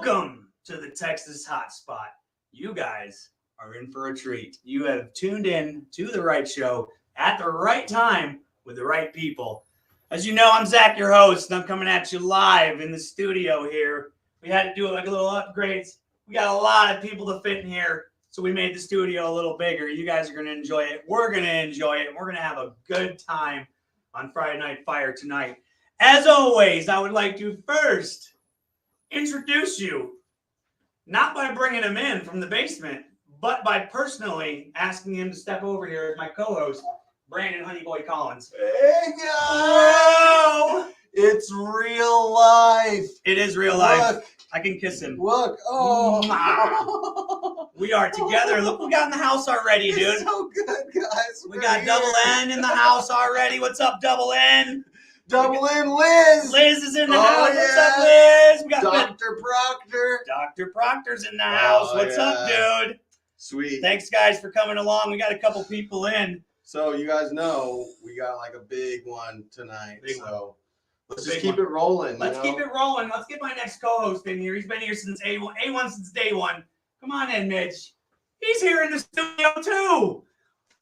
Welcome to the Texas Hotspot. You guys are in for a treat. You have tuned in to the right show at the right time with the right people. As you know, I'm Zach, your host, and I'm coming at you live in the studio here. We had to do like a little upgrades. We got a lot of people to fit in here, so we made the studio a little bigger. You guys are going to enjoy it. We're going to enjoy it. We're going to have a good time on Friday Night Fire tonight. As always, I would like to first introduce you, not by bringing him in from the basement, but by personally asking him to step over here as my co-host, Brandon Honeyboy Collins. Hey guys! Whoa! It's real life. It is real life. Look, I can kiss him. look. Oh, We are together. Look, we got in the house already, dude. It's so good, guys. We got Double N in the house already. What's up, Double N? Double in Liz. Liz is in the Oh, house. What's yeah. up, Liz? We got Dr. Proctor. Dr. Proctor's in the house. Oh, What's up, dude? Sweet. Thanks, guys, for coming along. We got a couple people in. So you guys know we got like a big one tonight. Big so let's Big just keep one. it rolling. Let's keep it rolling. Let's get my next co-host in here. He's been here since A1 since day one. Come on in, Mitch. He's here in the studio, too.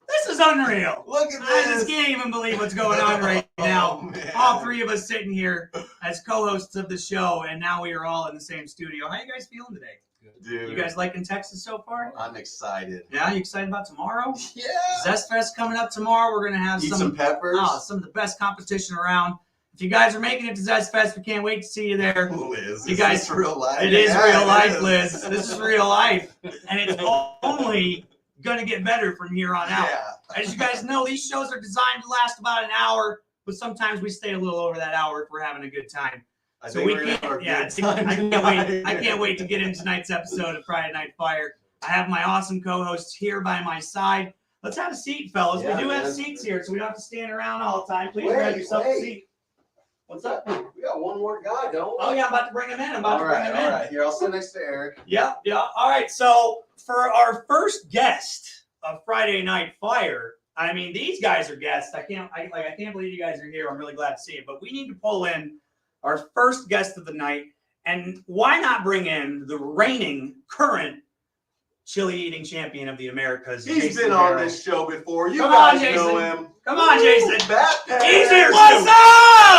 This is unreal. Look at I this. just can't even believe what's going on right now. Oh, man. All three of us sitting here as co-hosts of the show, and now we are all in the same studio. How you guys feeling today? Dude, You guys liking Texas so far? I'm excited. Yeah, you excited about tomorrow? Yeah. Zest Fest coming up tomorrow. We're gonna have Eat some peppers. some of the best competition around. If you guys are making it to Zest Fest, we can't wait to see you there. Liz, You guys- this is real life. It is Yeah, real it life, is. Liz. This is real life, and it's only gonna get better from here on out. Yeah. As you guys know, these shows are designed to last about an hour, but sometimes we stay a little over that hour if we're having a good time. I So think we we're gonna can't. have a Yeah, good time I can't tonight. wait. I can't wait to get into tonight's episode of Friday Night Fire. I have my awesome co-hosts here by my side. Let's have a seat, fellas. Yeah, we do have man. seats here, so we don't have to stand around all the time. Please Wait, grab yourself a wait. seat. What's up? We got one more guy, don't we? Oh yeah, I'm about to bring him in. I'm about to bring him in. All right. Here, I'll sit next to Eric. Yeah. All right. So for our first guest of Friday Night Fire, I mean, these guys are guests. I can't believe you guys are here. I'm really glad to see it. But we need to pull in our first guest of the night, and why not bring in the reigning current chili eating champion of the Americas? He's Jason been on Darrow. this show before. You Come on, guys know Jason. him. Come on, Jason. Batman. He's here. What's too. up?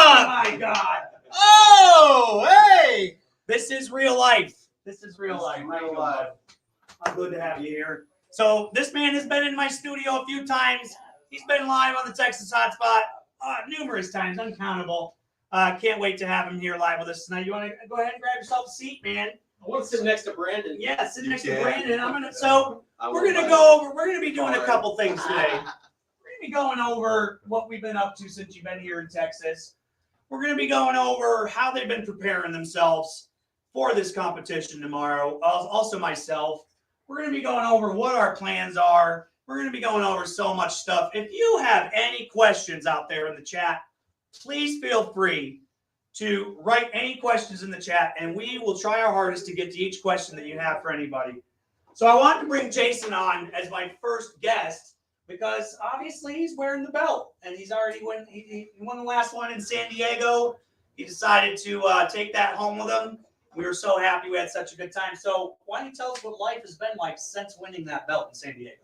Oh my God. Oh, hey! This is real life. This is real This life. is How you real doing, life. bud? I'm good to have you here. So this man has been in my studio a few times. He's been live on the Texas Hotspot numerous times, uncountable. Can't wait to have him here live with us tonight. You want to go ahead and grab yourself a seat, man? I want to sit next to Brandon. Yeah, sit next to can. Brandon. I We're won't gonna bite. go over. We're gonna be doing a Alright. couple things today. We're gonna be going over what we've been up to since you've been here in Texas. We're gonna be going over how they've been preparing themselves for this competition tomorrow. Also myself. We're gonna be going over what our plans are. We're gonna be going over so much stuff. If you have any questions out there in the chat, please feel free to write any questions in the chat, and we will try our hardest to get to each question that you have for anybody. So I wanted to bring Jason on as my first guest because obviously he's wearing the belt, and he's already won. He won the last one in San Diego. He decided to take that home with him. We were so happy. We had such a good time. So why don't you tell us what life has been like since winning that belt in San Diego?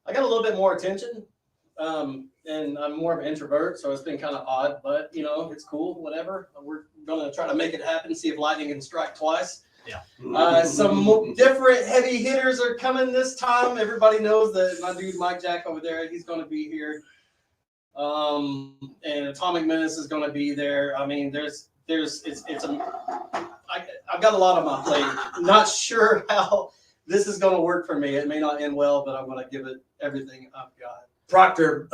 I got a little bit more attention, and I'm more of an introvert, so it's been kind of odd, but, you know, it's cool, whatever. We're going to try to make it happen, see if lightning can strike twice. Yeah. Some different heavy hitters are coming this time. Everybody knows that my dude Mike Jack over there, he's going to be here. And Atomic Menace is going to be there. I mean, I've got a lot on my plate. Not sure how this is going to work for me. It may not end well, but I'm going to give it everything I've got. Proctor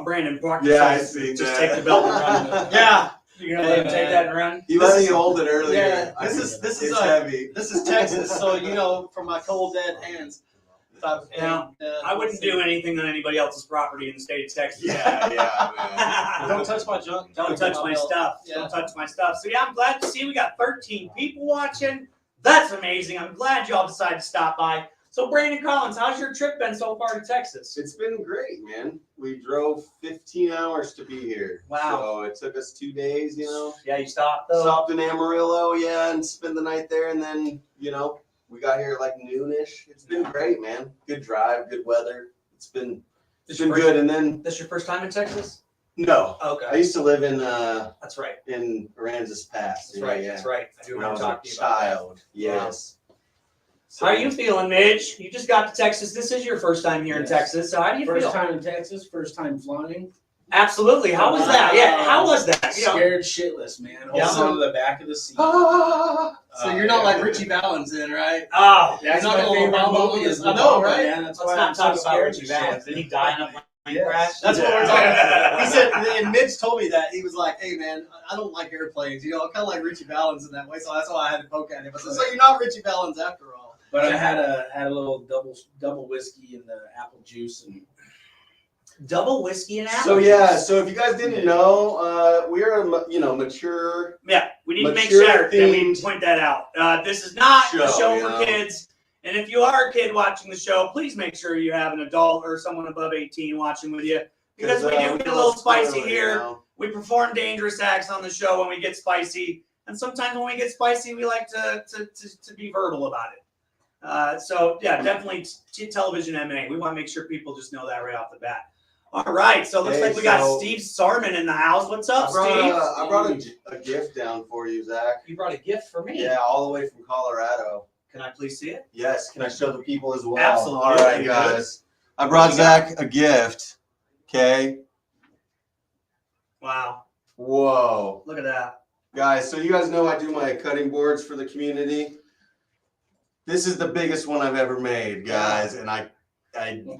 Brandon Proctor Yeah, I says, see just that. take the belt and run with it. Yeah. You're gonna let him take that and run? He let me hold it earlier. Yeah, this It's is heavy. This is Texas, so you know, from my cold dead hands. Type of thing. Yeah. I wouldn't do anything on anybody else's property in the state of Texas. Yeah, man. Don't touch my junk. Don't touch my belt. stuff. Yeah. Don't touch my stuff. So yeah, I'm glad to see we got 13 people watching. That's amazing. I'm glad y'all decided to stop by. So Brandon Collins, how's your trip been so far to Texas? It's been great, man. We drove 15 hours to be here. Wow. So it took us 2 days, you know. Yeah, you stopped though. Stopped in Amarillo, yeah, and spent the night there, and then, you know, we got here like noonish. It's been great, man. Good drive, good weather. It's been good. And then This your first time in Texas? no, I Okay, used to live in that's right. Aransas Pass. That's right. Yeah. That's right. I do When I want was to a talk to you about that. child. Yes. How are you feeling, Midge? You just got to Texas. This is your first time here in Yes. Texas. So how do you First feel? time in Texas, first time flying. Absolutely. How was that? Yeah. How was that? You know, Scared shitless, man. Yeah. Holding on to the back of the seat. So you're not yeah. like Richie Valens then, right? oh, That's You're not my gonna favorite Obama movie. Is I know, Obama, right? Man. That's let's why not I'm talk so about scared Richie of Valens. shit. Did he die in a plane Yes. crash? That's what we're Yeah. talking about. He said, and Mitch told me that. He was like, hey, man, I don't like airplanes. You know, I'm kind of like Richie Valens in that way. So that's why I had to poke at him. I said, so you're not Richie Valens after all. But I had a little double whiskey and the apple juice and Double whiskey and apple. So yeah, juice. so if you guys didn't know, we are mature. Yeah, we need to make Mature sure that we themed point that out. This is not a show, show you for know. kids. And if you are a kid watching the show, please make sure you have an adult or someone above 18 watching with you. Because we do get a little spicy here. You know. We perform dangerous acts on the show when we get spicy. And sometimes when we get spicy, we like to be verbal about it. So, yeah, definitely television M&A. We want to make sure people just know that right off the bat. All right, so it looks Hey, like we got so- Steve Sarman in the house. What's up, I brought, Steve? I brought a gift down for you, Zach. You brought a gift for me. Yeah, all the way from Colorado. Can I please see it? Yes, can I show the people as well? Absolutely. All right, guys. I brought you got? Zach a gift. Okay. Wow, Whoa. look at that. Guys, so you guys know I do my cutting boards for the community. This is the biggest one I've ever made, guys, and I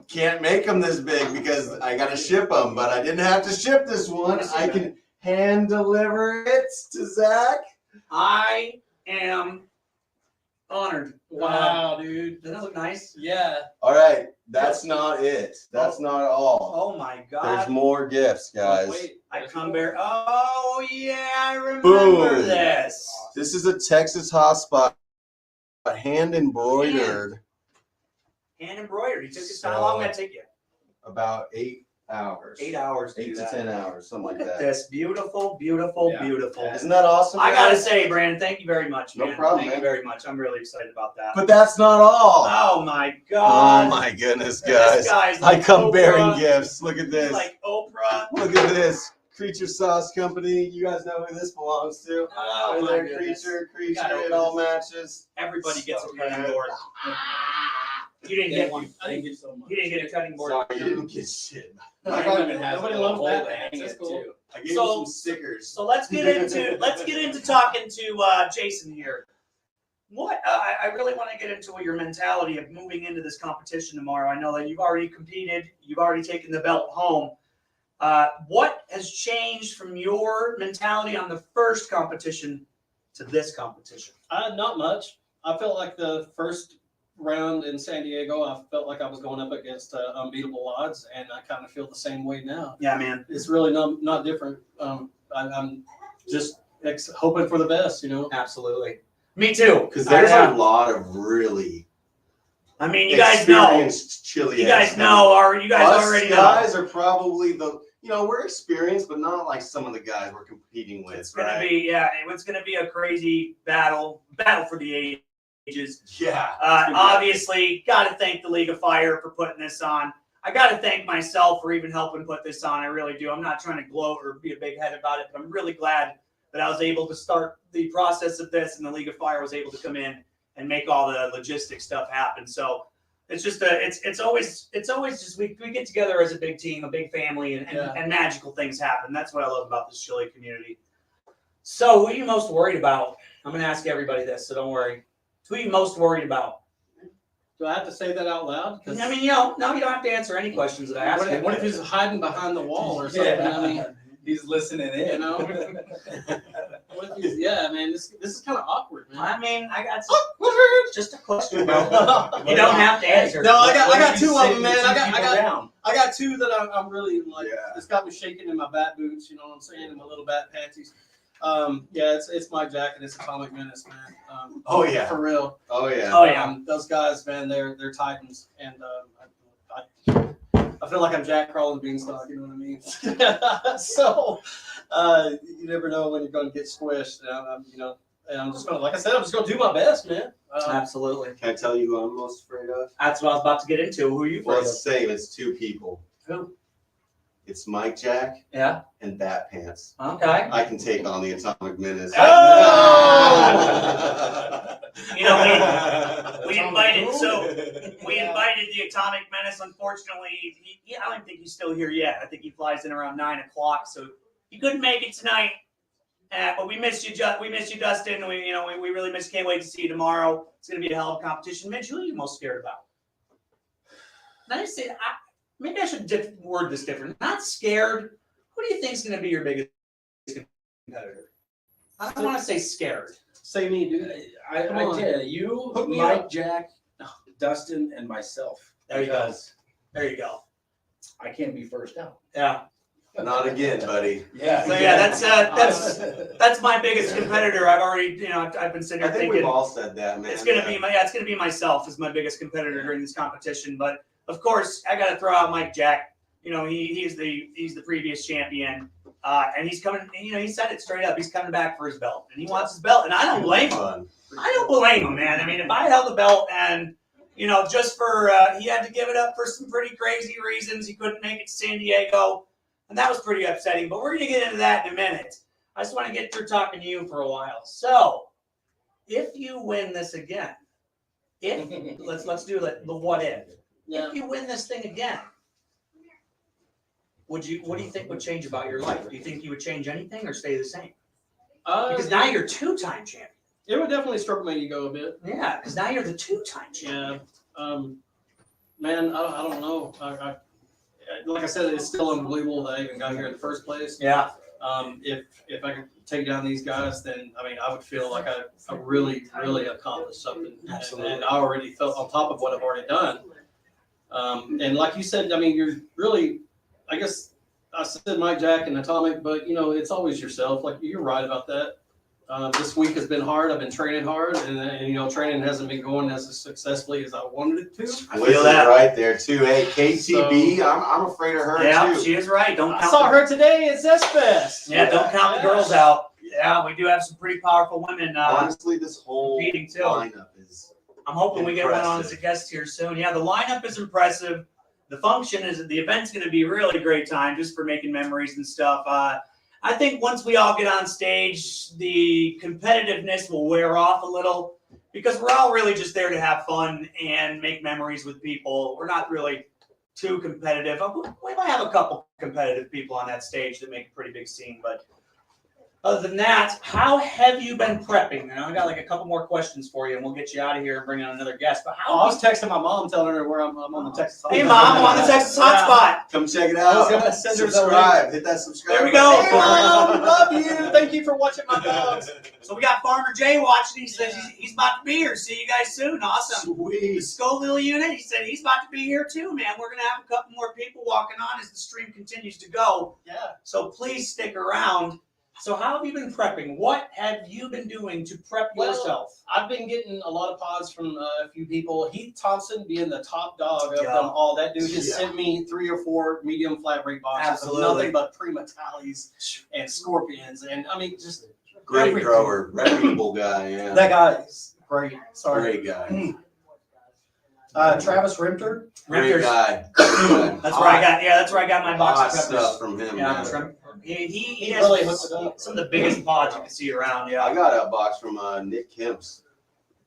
can't make them this big because I got to ship them, but I didn't have to ship this one. I can hand deliver it to Zach. I am honored. Wow, dude. Doesn't that look nice? Yeah. All right, that's not it. That's not all. Oh my God. There's more gifts, guys. Wait, I come bear. Oh yeah, I remember Boom. this. This is a Texas hotspot, hand embroidered. Hand embroidered. You took this. So- How long did that take you? About 8 hours. 8 hours. To 8 do to that. 10 hours, something Look like at that. this. Beautiful, beautiful, Yeah. beautiful. Isn't that awesome? I gotta guys? say, Brandon, thank you very much, No man. problem, Thank man. you very much. I'm really excited about that. But that's not all. Oh my God. Oh my goodness, This guys. guy's I like come Oprah. bearing gifts. Look at He's this. like Oprah. Look at this. Creature Sauce Company. You guys know who this belongs to. Oh Right my there, goodness. Creature. gotta It open all this. matches. Everybody gets a So cutting good. board. You didn't get one. Thank you so much. You didn't get a cutting board. Sorry, you didn't get shit. I even have Nobody a loves hole that, to man. hang That's it, cool. too. I gave So- you some stickers. So let's get into talking to Jason here. What I really want to get into your mentality of moving into this competition tomorrow. I know that you've already competed, you've already taken the belt home. What has changed from your mentality on the first competition to this competition? Not much. I felt like the first round in San Diego, I felt like I was going up against unbeatable odds, and I kind of feel the same way now. Yeah, man. It's really not different. I'm just hoping for the best, you know. Absolutely. Me too. Because there's I a lot of really I mean, you guys know. experienced chili. You guys know, or you guys Us already know. guys are probably we're experienced, but not like some of the guys we're competing with. It's gonna right? be it's gonna be a crazy battle for the ages. Yeah. Obviously, got to thank the League of Fire for putting this on. I got to thank myself for even helping put this on. I really do. I'm not trying to gloat or be a big head about it, but I'm really glad that I was able to start the process of this, and the League of Fire was able to come in and make all the logistic stuff happen. So it's just it's always just we get together as a big team, a big family, and magical things happen. That's what I love about this chili community. So who are you most worried about? I'm gonna ask everybody this, so don't worry. Who are you most worried about? Do I have to say that out loud? 'Cause I mean, you don't have to answer any questions that I ask. what if he's hiding behind the wall or something? Yeah. I mean, He's listening in. you know. What if he's, man, this is kind of awkward, man. I mean, I got just a question, bro. You don't have to answer. No, I got What if two you of sit them, man. the I two got people down? I got two that I'm really like. Yeah. It's got me shaking in my bat boots. You know what I'm saying? In my little bat panties. Yeah, it's Mike Jack and it's Atomic Menace, man. Oh, yeah. For real. Oh yeah. Oh yeah. Those guys, man, they're titans, and I feel like I'm Jack crawling beanstalk. You know what I mean? So you never know when you're going to get squished. And I'm just gonna, like I said, I'm just gonna do my best, man. Absolutely. Can I tell you who I'm most afraid of? That's what I was about to get into. Who are you Well, afraid of? it's the same. It's two people. Who? It's Mike Jack Yeah. and Bat Pants. Okay. I can take on the Atomic Menace. Oh! You know, we invited the Atomic Menace. Unfortunately, I don't think he's still here yet. I think he flies in around 9 o'clock, so he couldn't make it tonight. But we missed you, Dustin. We really miss. Can't wait to see you tomorrow. It's going to be a hell of a competition. Mitch, who are you most scared about? Now you say, maybe I should word this different. Not scared. Who do you think is going to be your biggest competitor? I don't want to say scared. Say me, dude. I tell you, Hook me Mike, up. Jack, Dustin, and myself. There you go. Because There you go. I can't be first out. Yeah. Not again, buddy. Yeah. So yeah, that's my biggest competitor. I've already, I've been sitting I here think thinking we've all said that, man. it's gonna be myself as my biggest competitor during this competition. But of course, I got to throw out Mike Jack. He's the previous champion, and he's coming. He said it straight up. He's coming back for his belt, and he wants his belt, and I don't blame him. Fun. I don't blame him, man. I mean, if I held the belt and just for he had to give it up for some pretty crazy reasons, he couldn't make it to San Diego. And that was pretty upsetting, but we're going to get into that in a minute. I just want to get through talking to you for a while. So, if you win this again, let's do the what if. Yeah. If you win this thing again, what do you think would change about your life? Do you think you would change anything or stay the same? Because now you're two-time champion. It would definitely stroke my ego a bit. Yeah, because now you're the two-time champion. Yeah. Man, I don't know. Like I said, it's still unbelievable that I even got here in the first place. Yeah. If I could take down these guys, then I would feel like I really accomplished something. Absolutely. And I already felt on top of what I've already done. And like you said, you're really, I guess I said Mike Jack and Atomic, but it's always yourself. Like you're right about that. This week has been hard. I've been training hard, and training hasn't been going as successfully as I wanted it to. I feel that right there too. Hey, KTB, I'm afraid of her Yeah, too. she is right. Don't I count saw her today at Zest Fest. Yeah, don't count the girls out. Yeah, we do have some pretty powerful women Honestly, this whole competing too. lineup is. I'm hoping we get one on as a Impressive. guest here soon. Yeah, the lineup is impressive. The event's going to be a really great time just for making memories and stuff. I think once we all get on stage, the competitiveness will wear off a little because we're all really just there to have fun and make memories with people. We're not really too competitive. We might have a couple competitive people on that stage that make a pretty big scene, but other than that, how have you been prepping? And I got like a couple more questions for you, and we'll get you out of here and bring on another guest. But I was texting my mom, telling her where I'm on the Texas. Hey, Mom, I'm on the Texas hotspot. Come check it I was out. gonna send her the Subscribe. Hit that subscribe. There we go. Hey, Mom, love you. Thank you for watching my vlogs. So we got Farmer Jay watching. He says he's about to be here. See you guys soon. Awesome. The Sweet. Scoville unit, he said he's about to be here too, man. We're going to have a couple more people walking on as the stream continues to go. Yeah. So please stick around. So how have you been prepping? What have you been doing to prep yourself? I've been getting a lot of pods from a few people. Heath Thompson being the top dog of Yeah. them all. That dude just Yeah. sent me 3 or 4 medium flat rate boxes Absolutely. of nothing but prima tallies and scorpions. And just Great everything. grower, reputable guy. Yeah. That guy is great. Sorry. Great guy. Travis Rimter. Great Rifters. guy. That's where I got. Yeah, that's where I got my box Hot of peppers. stuff from him. Yeah, man. from, he He has really hooked it up. some of the biggest pods you can see around. Yeah. I got a box from Nick Kemp's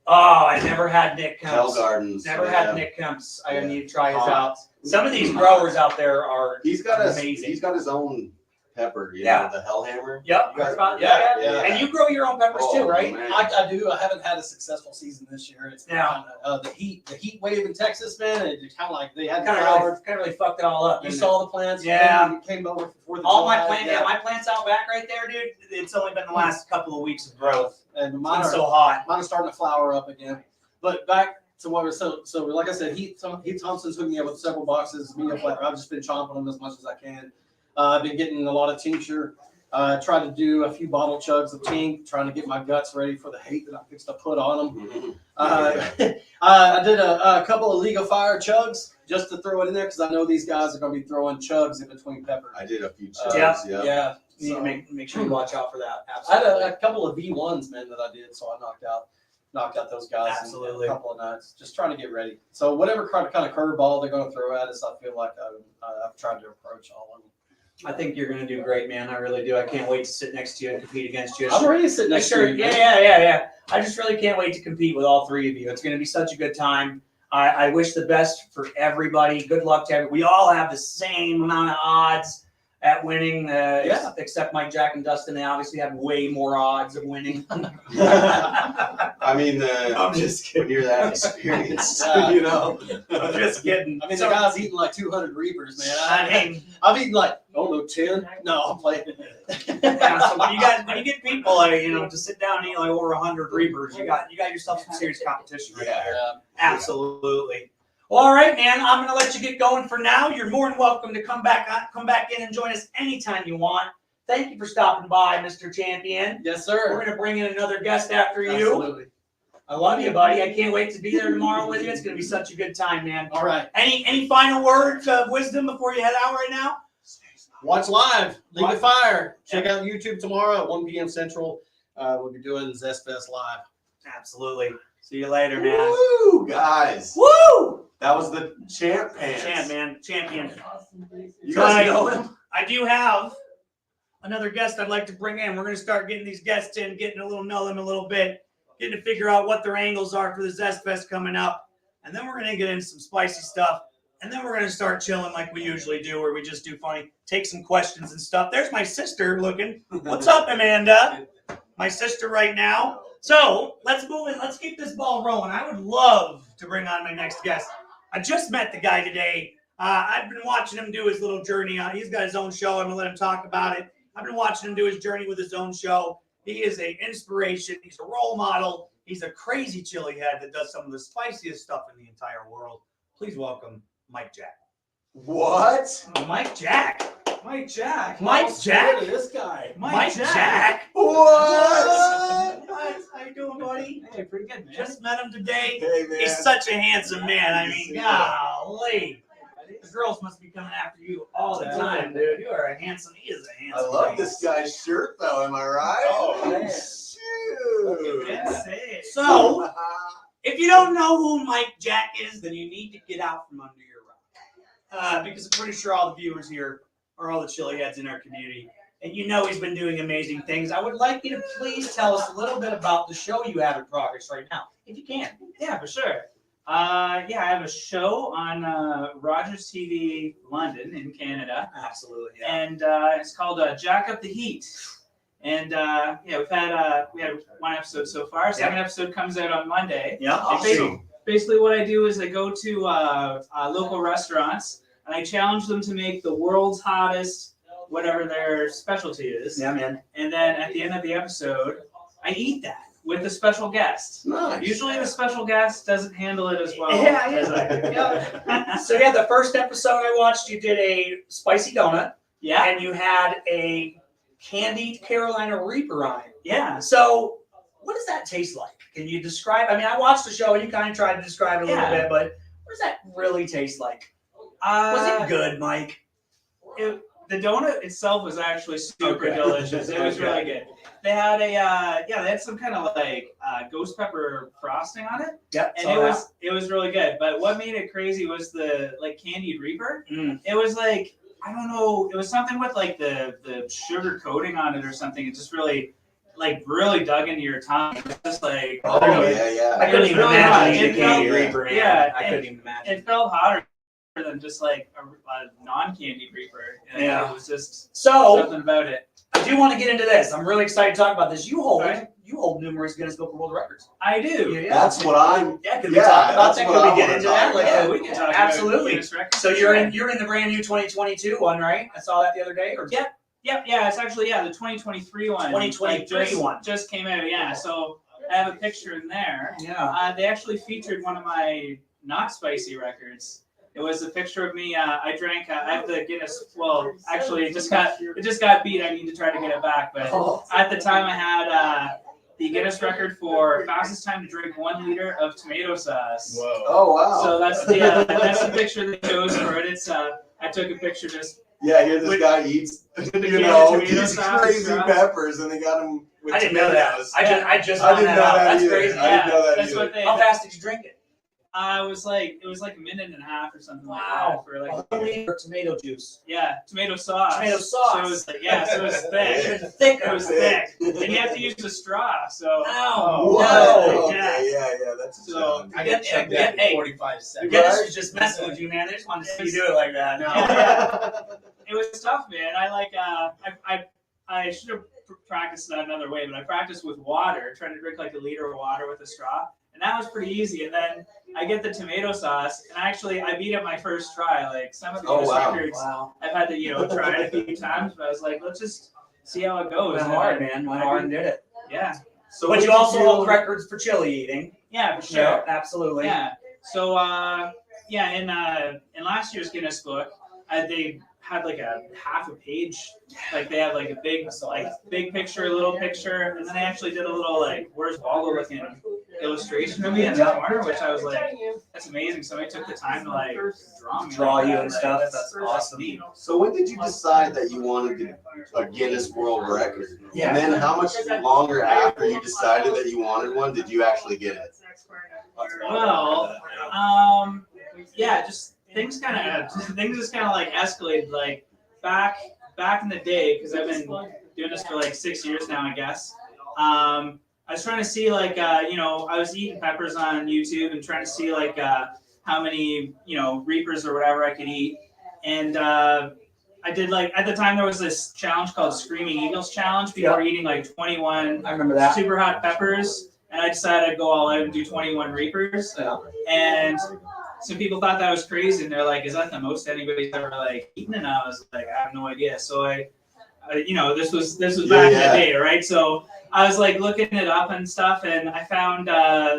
Oh, I never had Nick Hell Kemp's. Gardens. Never yeah. had Nick Kemp's. I Yeah. need to try his Hot. out. Some of these growers out there are He's got amazing. He's got his own pepper. Yeah. The Hellhammer. Yep. You guys- Yeah. yeah. And you grow your own peppers too, Oh, right? man. I do. I haven't had a successful season this year. It's been Yeah. the heat wave in Texas, man. It kind of like they had Kind flowers. of really fucked it all up. You didn't saw the plants. Yeah. You came over for 4th of All my July, plants, yeah, my plants out back right there, dude. It's only been the last couple of weeks of growth. And It's mine been are, so hot. mine are starting to flower up again. But back to what we're so like I said, Heath Thompson's hooked me up with several boxes, medium flat. I've just been chomping them as much as I can. I've been getting a lot of tincture. Tried to do a few bottle chugs of Tink, trying to get my guts ready for the hate that I fixed to put on them. I did a couple of League of Fire chugs just to throw it in there because I know these guys are going to be throwing chugs in between peppers. I did a few Yeah. chugs. Yeah. Yeah. You need to make sure you watch out for that. I had Absolutely. a couple of V1s, man, that I did, so I knocked out those guys Absolutely. in a couple of nights, just trying to get ready. So whatever kind of curveball they're going to throw at us, I feel like I've tried to approach all of them. I think you're going to do great, man. I really do. I can't wait to sit next to you and compete against you. I'm ready to sit next to you. Yeah. I just really can't wait to compete with all three of you. It's going to be such a good time. I wish the best for everybody. Good luck to everybody. We all have the same amount of odds at winning, except Mike, Jack, and Dustin. They obviously have way more odds of winning. I mean, I'm just when you're that experienced, Yeah. I'm just kidding. I mean, the guy's eating like 200 Reapers, man. I mean, I've eaten like, 10. No, I'm playing. yeah, so when you get people, to sit down and eat like over 100 Reapers, you got yourself some serious competition right there. Absolutely. Well, all right, man. I'm gonna let you get going for now. You're more than welcome to come back in and join us anytime you want. Thank you for stopping by, Mr. Champion. Yes, We're sir. gonna bring in another guest after you. Absolutely. I love you, buddy. I can't wait to be there tomorrow with you. It's gonna be such a good time, man. All right. Any final words of wisdom before you head out right now? Watch live. League of Fire. Check out YouTube tomorrow at 1 p.m. Central. We'll be doing Zest Fest live. Absolutely. See you later, man. Woo, guys. Woo! That was the champ pants. Champion. You guys know him? I do have another guest I'd like to bring in. We're going to start getting these guests in, getting to know them a little bit, getting to figure out what their angles are for the Zest Fest coming up. And then we're going to get into some spicy stuff. And then we're going to start chilling like we usually do, where we just do funny, take some questions and stuff. There's my sister looking. What's up, Amanda? My sister right now. So let's move in. Let's keep this ball rolling. I would love to bring on my next guest. I just met the guy today. I've been watching him do his little journey. He's got his own show. I'm going to let him talk about it. I've been watching him do his journey with his own show. He is an inspiration. He's a role model. He's a crazy chili head that does some of the spiciest stuff in the entire world. Please welcome Mike Jack. What? Mike Jack. Mike Jack. Mike Jack. This guy. Mike Jack. What? How you doing, buddy? Hey, pretty good, man. Just met him today. Hey, man. He's such a handsome man. I mean, golly. The girls must be coming after you all the time, dude. You are a handsome. He is a handsome. I love man. this guy's shirt, though. Am I right? Oh, man. Shoot. Yeah. So, if you don't know who Mike Jack is, then you need to get out from under your rock. Because I'm pretty sure all the viewers here are all the chili heads in our community. And you know he's been doing amazing things. I would like you to please tell us a little bit about the show you have in progress right now, if you can. Yeah, for sure. I have a show on Rogers TV London in Canada, Absolutely. and it's called Jack Up the Heat. And we had one episode so far. Second episode comes out on Monday. Yeah, Awesome. Basically, what I do is I go to local restaurants and I challenge them to make the world's hottest, whatever their specialty is. Yeah, man. And then at the end of the episode, I eat that with a special guest. Nice. Usually the special guest doesn't handle it as well Yeah, as I do. Yeah. So the first episode I watched, you did a spicy donut, Yeah, and you had a candied Carolina Reaper on it. yeah. So, what does that taste like? Can you describe? I mean, I watched the show, and you kind of tried to describe it a little Yeah. bit, but what does that really taste like? Was it good, Mike? The donut itself was actually super Okay. delicious. It was Okay. really good. They had they had some kind of like ghost pepper frosting on it, Yep. and it was really good. But what made it crazy was the candied Reaper. Mm. It was like, I don't know, it was something with like the sugar coating on it or something. It just really dug into your tongue. It was just like, Oh, really- yeah. I couldn't even really imagine hot. eating a It candied felt- Reaper. Man. yeah, I couldn't even imagine. it felt hotter than just like a non-candied Reaper. And Yeah. It was just So, something about it. I do want to get into this. I'm really excited to talk about this. You hold Right. numerous Guinness Book of World Records. I do. That's what I'm. Yeah, could we Yeah, talk about that's that? what Could I we get wanna into talk that? Like, about. Yeah, we can talk absolutely. about Guinness records. So you're in the brand new 2022 one, right? I saw that the other day. Or Yep. Yeah, it's actually the 2023 one. 2023 one. just came out. Yeah, so I have a picture in there. Yeah. They actually featured one of my not spicy records. It was a picture of me. I drank. I have the Guinness. Well, actually, it just got beat. I need to try to get it back. But at the time, I had the Guinness record for fastest time to drink 1 liter of tomato sauce. Whoa. Oh wow. So that's the picture they chose for it. It's I took a picture just. Yeah, here this guy eats, tomato these sauce, crazy sauce. peppers, and they got them with I didn't know that. tomatoes. I just I found didn't that know out. that That's either. crazy. I didn't know that that's either. what they. How fast did you drink it? It was like a minute and a half or something like Wow. that for like 1 liter of tomato juice. tomato sauce. Tomato sauce. So it was so it was thick. Even thicker. It was thick, and you have to use a straw. So Ow. Whoa. No. Okay, yeah, that's a So, challenge. I can check that in 45 The seconds. Guinness was just messing with you, man. They just wanted to see you do it like that. No. it was tough, man. I should have practiced that another way, but I practiced with water, trying to drink like a liter of water with a straw, and that was pretty easy. And then I get the tomato sauce, and I beat it my first try. Like some of the Guinness records, Wow. I've had to try it a few times, but I was like, let's just see how it goes. Went And hard, then man. Went hard and did it. Yeah, So But what you did also do- hold records for chili eating. yeah, for sure. Yeah, absolutely. Yeah. So in last year's Guinness book, they had like a half a page. Like they had like a big picture, a little picture, and then they actually did a little like where's Waldo looking illustration of me in the corner, which I was like, that's amazing. Somebody took the time to like draw me you like and that. stuff. Like, That's awesome. Neat. So when did you decide that you wanted a Guinness World Record? Yeah. And then how much longer after you decided that you wanted one did you actually get it? Well, yeah, just things just kind of like escalated. Like back in the day, because I've been doing this for like 6 years now, I guess. I was trying to see like I was eating peppers on YouTube and trying to see like how many reapers or whatever I could eat, and I did like at the time there was this challenge called Screaming Eagles Challenge. People were eating like 21 I remember that. super hot peppers, and I decided I'd go all out and do 21 reapers. Yeah. And some people thought that was crazy, and they're like, "Is that the most anybody's ever like eaten?" And I was like, "I have no idea." So I this was back in the day, right? So I was like looking it up and stuff, and I found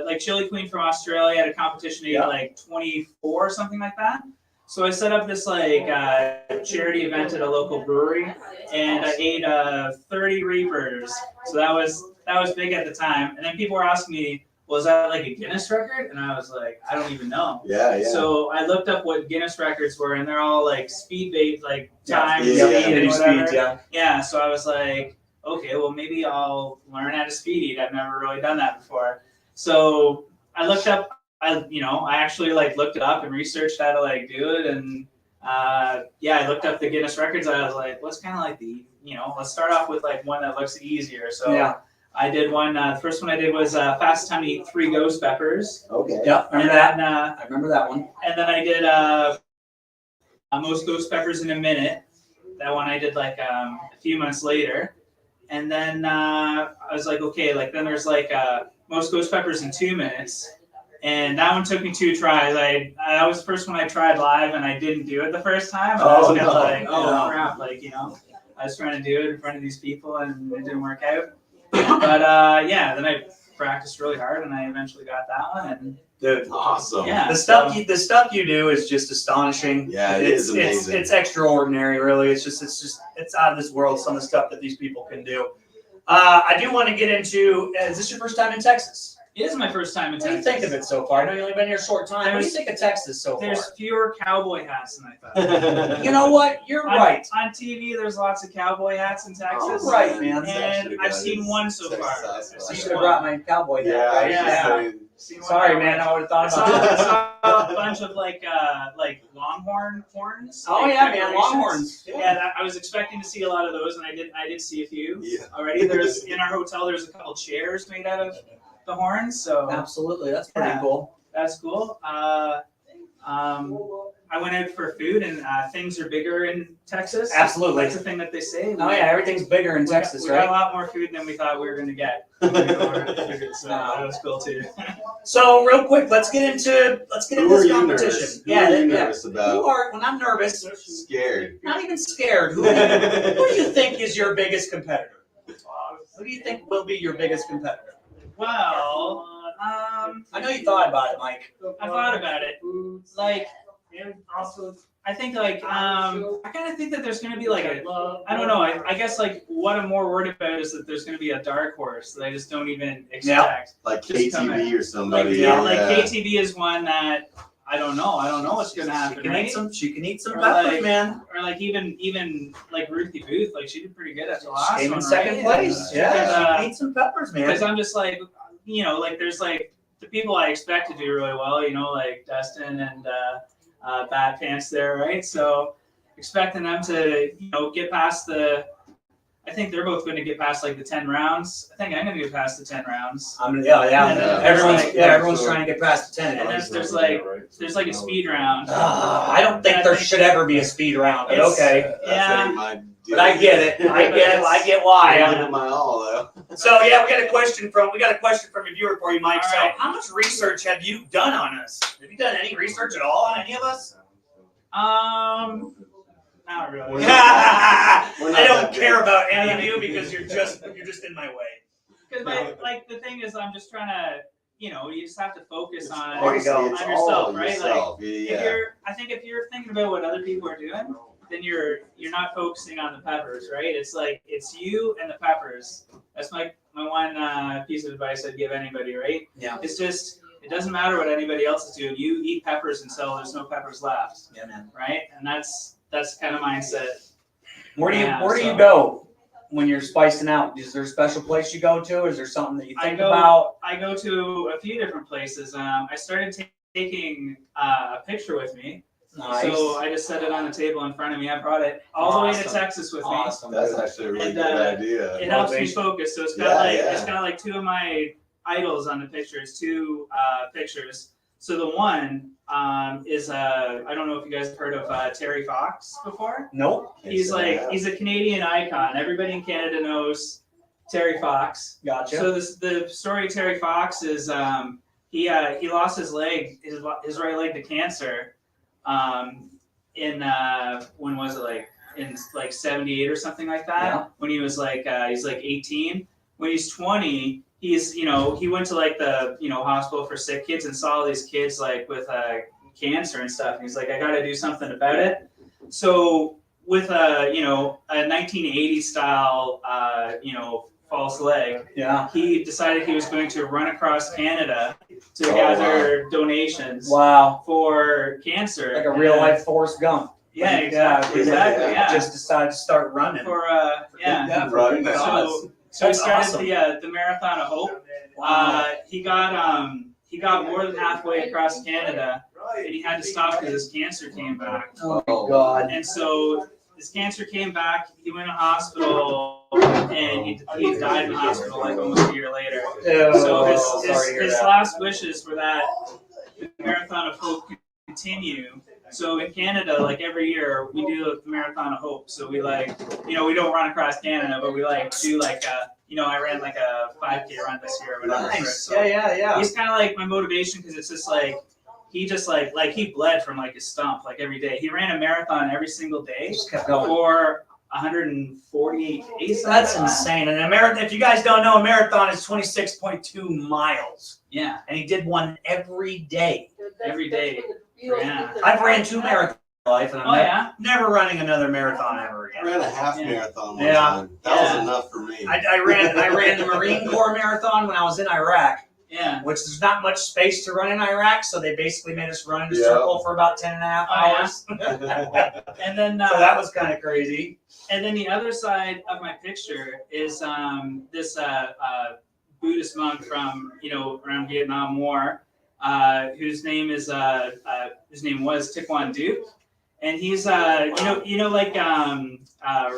like Chili Queen from Australia had a competition ate like 24 or something like that. So I set up this like charity event at a local brewery, and I ate 30 reapers. So that was big at the time. And then people were asking me, "Was that like a Guinness record?" And I was like, "I don't even know." Yeah. So I looked up what Guinness records were, and they're all like speed based, like time, Yeah. speed, and whatever. yeah. Yeah, so I was like, okay, well maybe I'll learn how to speed eat. I've never really done that before. So I looked up, I actually like looked it up and researched how to like do it, and I looked up the Guinness records. I was like, what's kind of like let's start off with like one that looks easier. So I did one. The first one I did was fastest time to eat 3 ghost peppers. Okay. Yep. And Remember then, that. I remember that one. and then I did most ghost peppers in a minute. That one I did like a few months later. And then I was like, okay, like then there's like most ghost peppers in 2 minutes. And that one took me 2 tries. That was the first one I tried live, and I didn't do it the first time. And I was kind of like, oh crap, like I was trying to do it in front of these people, and it didn't work out. But then I practiced really hard, and I eventually got that one. And Dude, Awesome. yeah, the stuff you do is just astonishing. Yeah, it is amazing. It's extraordinary, really. It's out of this world. Some of the stuff that these people can do. I do want to get into. Is this your first time in Texas? it is my first time in What do you Texas. think of it so far? I know you've only been here a short time. What do you think of Texas so far? There's fewer cowboy hats than I thought. You know what? You're right. On TV, there's lots of cowboy hats in Texas. Oh, right, man. And I've seen one so far. I should have brought my cowboy hat. Yeah. Right? Yeah. Seen one Sorry, cowboy man. hat. I would have thought I about that. saw a bunch of like longhorn horns. Oh like yeah, man. decorations. Longhorns. Yeah, I was expecting to see a lot of those, and I did see a few Yeah. already. There's in our hotel. There's a couple chairs made out of the horns, so Absolutely. That's pretty Yeah. cool. that's cool. I went out for food, and things are bigger in Texas. Absolutely. That's the thing that they say. Oh yeah, everything's bigger in Texas, we got a right? lot more food than we thought we were going to get. So that was cool too. So real quick, let's get into Who are this you competition. nervous? Who are you nervous about? You are when I'm nervous, Scared. not even scared. Who do you think is your biggest competitor? Who do you think will be your biggest competitor? Well, I know you thought about it, Mike. I thought about it. Like, And also, I think like I kind of think that there's going to be like a, I don't know. I guess like what I'm more worried about is that there's going to be a dark horse that I just don't even expect. Like Just come KTV or Like somebody. like KTV is one that I don't know. I don't know what's going to happen. She can Right? eat some. She can eat some Or peppers, like- man. Or like even like Ruthie Booth, like she did pretty good at the last Came one, in second right? place. Yeah, Because, she can eat some peppers, man. Because I'm just like, you know, like there's like the people I expect to do really well, you know, like Dustin and Bad Pants there, right? So expecting them to, you know, get past the. I think they're both going to get past like the 10 rounds. I think I'm going to get past the 10 rounds. Yeah. And then Everyone's like- everyone's trying to get past the 10. And then there's like a speed round. I don't think there should ever be a speed round, but It's- okay. Yeah. But I get it. I get why. I give it my all though. So yeah, we got a question from a viewer for you, Mike. All So right. how much research have you done on us? Have you done any research at all on any of us? Not really. I don't care about any of you because you're just in my way. Because like the thing is, I'm just trying to, you know, you just have to focus on There you go. It's on all yourself, right? yourself. I think if you're thinking about what other people are doing, then you're not focusing on the peppers, right? It's like it's you and the peppers. That's my one piece of advice I'd give anybody, right? Yeah. It's just it doesn't matter what anybody else is doing. You eat peppers until there's no peppers left, Yeah, man. right? And that's the kind of mindset. Where do you Yeah, where do so- you go when you're spicing out? Is there a special place you go to? Is there something that you I think go- about? I go to a few different places. I started taking a picture with me. Nice. So I just set it on the table in front of me. I brought it all the way to Awesome. Texas with Awesome. That's actually a really And, good idea. me. It helps me Motivation. focus. So it's got Yeah, it's got like two of my idols on the pictures, two pictures. So the one is I don't know if you guys have heard of Terry Fox before. Nope. He's a Canadian icon. Everybody in Canada knows Terry Fox. Gotcha. So the story of Terry Fox is he lost his right leg to cancer in when was it, like in like 78 or something like that, Yeah. when he was like he's like 18. When he's 20, he's, you know, he went to like the, you know, hospital for sick kids and saw all these kids like with cancer and stuff, and he's like, I got to do something about it. So with a 1980s style false leg, Yeah. he decided he was going to run across Canada to Oh, gather donations Wow. for cancer. Like a real life Forrest Gump. Yeah, exactly. Exactly. Yeah. Just decided to start running. For yeah. Right. So he That's started awesome. the Marathon of Hope. Wow. He got more than halfway across Canada, and he had to stop because his cancer came back. Oh my God. And so his cancer came back. He went to hospital, and he died in the hospital like almost a year later. So his last wishes were that the Marathon of Hope could continue. So in Canada, like every year, we do the Marathon of Hope. So we like, you know, we don't run across Canada, but we like do like I ran like a 5K run this year or whatever. Nice. So Yeah. he's kind of like my motivation because it's just like he just like he bled from like his stump like every day. He ran a marathon every single day Just kept going. for 148 days. That's insane. And a marathon, if you guys don't know, a marathon is 26.2 miles. Yeah, And he did one every day. every day. Yeah. I've ran 2 marathons in my life, and Oh I'm yeah. never running another marathon ever I again. ran a half Yeah. marathon one Yeah. time. That was Yeah. enough for me. I ran the Marine Corps marathon when I was in Iraq, Yeah. which there's not much space to run in Iraq, so they basically made us run in a Yeah. circle for about 10 and a half Oh, yeah. hours. And then So that was kind of crazy. and then the other side of my picture is this Buddhist monk from around Vietnam War, whose name was Thich Van Duc, and he's like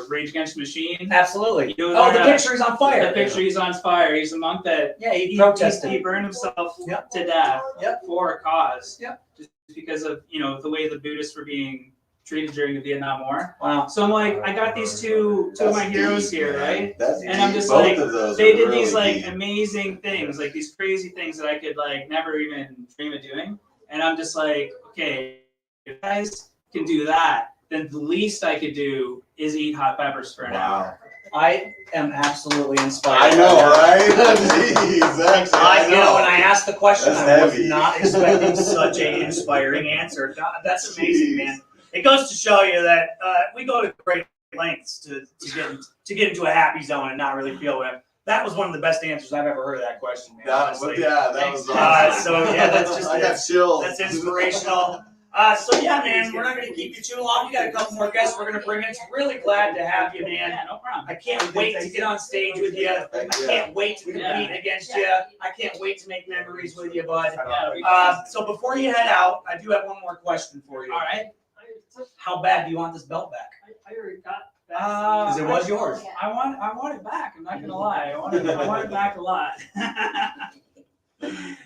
Rage Against the Machine. Absolutely. You know, Oh, the they're, picture is on fire. The picture he's on fire. He's a monk that Yeah, he he protested. burned himself Yep. to death Yep. for a cause. Yep. Just because of the way the Buddhists were being treated during the Vietnam War. Wow. So I'm like, I got these two of my heroes here, right? That's And I'm deep. just Both like, of those They are did really these like deep. amazing things, like these crazy things that I could like never even dream of doing. And I'm just like, okay, if you guys can do that, then the least I could do is eat hot peppers for an hour. I am absolutely inspired. I know, right? Jeez, actually, You know, when I asked the question, That's I was heavy. not expecting such an inspiring answer. God, that's amazing, man. It goes to show you that we go to great lengths to get into a happy zone and not really feel it. That was one of the best answers I've ever heard of that question, man. That was awesome. So yeah, that's just I got chills. that's inspirational. So yeah, man, we're not going to keep you too long. We got a couple more guests we're going to bring in. Really glad to have you, man. Yeah, no problem. I can't wait to get on stage with you. I can't wait to compete against you. I can't wait to make memories with you, bud. So before you head out, I do have one more question for you. All right. How bad do you want this belt back? I already got Because it was yours. I want it back. I'm not gonna lie. I want it back a lot.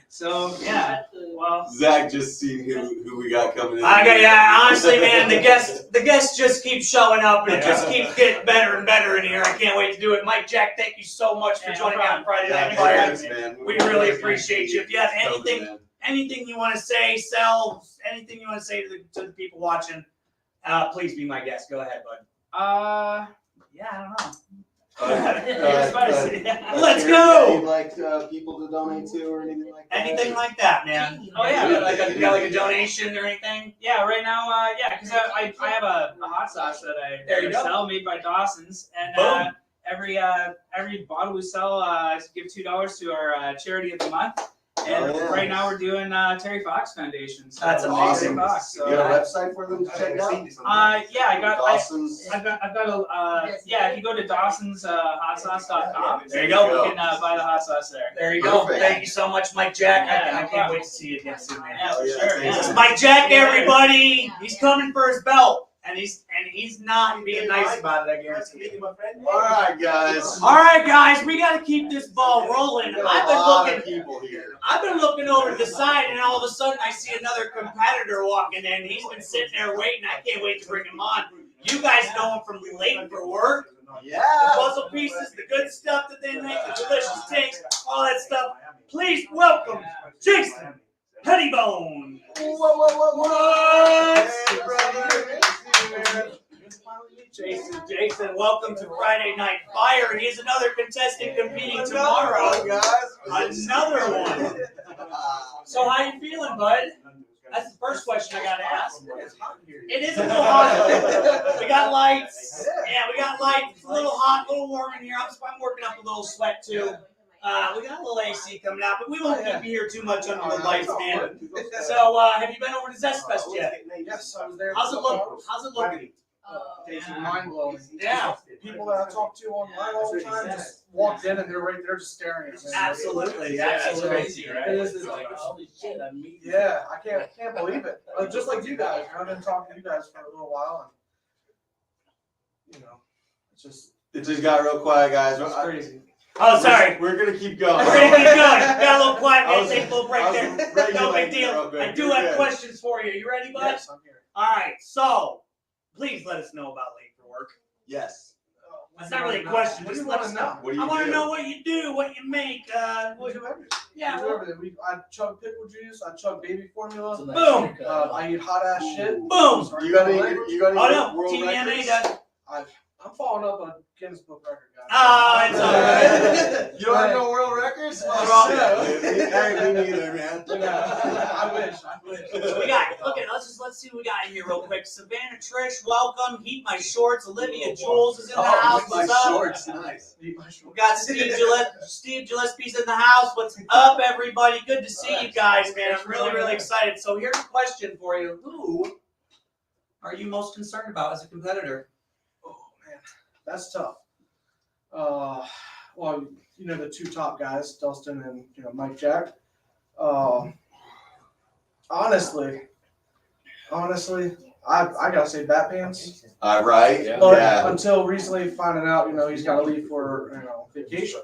So yeah. Well, Zach just seen who we got coming in. Honestly, man, the guests just keep showing up and it just keeps getting better and better in here. I can't wait to do it. Mike, Jack, thank you so much for joining me on Friday Night Fire. Thanks, man. We really appreciate you. If you have anything you want to say, sell, anything you want to say to the people watching, please be my guest. Go ahead, bud. yeah, I don't know. Let's go. You'd like people to donate to or anything like that? Anything like that, man. Oh yeah. You got like a donation or anything? Yeah, right now, because I have a hot sauce that I sell made by Dawson's, and every bottle we sell, I give $2 to our charity of the month. And right now we're doing Terry Fox Foundation. So That's amazing. Terry Fox, so, You got a website for them to check out? yeah, I've got Dawson's. a if you go to Dawson'sHotSauce.com, There you go. You can buy the hot sauce there. There you go. Perfect. Thank you so much, Mike Jack. Yeah, I can't wait to see you again soon, man. Yeah, for yeah, sure. thanks. This is Mike Jack, everybody. He's coming for his belt, and he's not being nice about it, I guarantee you. All right, guys. All right, guys, we got to keep this ball rolling. We got a lot of people here. I've been looking over to the side, and all of a sudden I see another competitor walking in. He's been sitting there waiting. I can't wait to bring him on. You guys know him from late for work. Yeah. The puzzle pieces, the good stuff that they make, the delicious takes, all that stuff. Please welcome Jason Pettibone. What? Hey, brother. Jason, welcome to Friday Night Fire. He is another contestant competing tomorrow. Another one. So how you feeling, bud? That's the first question I got to ask. It is a little hot. We got lights. Yeah, we got lights. It's a little hot, a little warm in here. I'm working up a little sweat too. We got a little AC coming out, but we won't keep you here too much under the lights, man. So, have you been over to Zest Fest yet? Yes, I was there. How's it look? How's it looking? It's mind blowing. Yeah. People that I talk to online all the time just walked in and they're right there just staring at me. Absolutely, Yeah, it's absolutely. crazy, right? It is. It's like, holy shit, I'm meeting. Yeah, I can't believe it. Just like you guys, I've been talking to you guys for a little while, and it's It just got real quiet, guys. Crazy. Oh, sorry. We're gonna keep going. We're gonna keep going. Got a little quiet. I was- Take a little break I was there. No regulating big deal. real quick. I do You're have good. questions for you. You ready, bud? yes, I'm here. All right. So, please let us know about Late for Work. Yes. That's not really a question. What do Just you let want us to know. know? What do you I want to do? know what you do, what you make. We do everything. Yeah. We do everything. I chug pickle juice. I chug baby formula. Boom. I eat hot ass shit. Boom. You got any Oh no, world TVMA records? does. I'm following up on a Guinness Book record, guys. Oh, it's all right. You don't have no world records? Wrong. Oh, shit. Hey, me neither, man. I wish. We got. Look at. Let's see what we got in here real quick. Savannah, Trish, welcome. Heat my shorts. Olivia Jules is in the house. Oh, my What's up? shorts, nice. We got Steve Gillespie's in the house. What's up, everybody? Good to see you guys, man. I'm really, really excited. So here's a question for you. Who are you most concerned about as a competitor? Oh man, that's tough. Well, the two top guys, Dustin and Mike Jack. Honestly, I gotta say Bat Pants. Right? Yeah. But Yeah. until recently finding out, he's got to leave for vacation.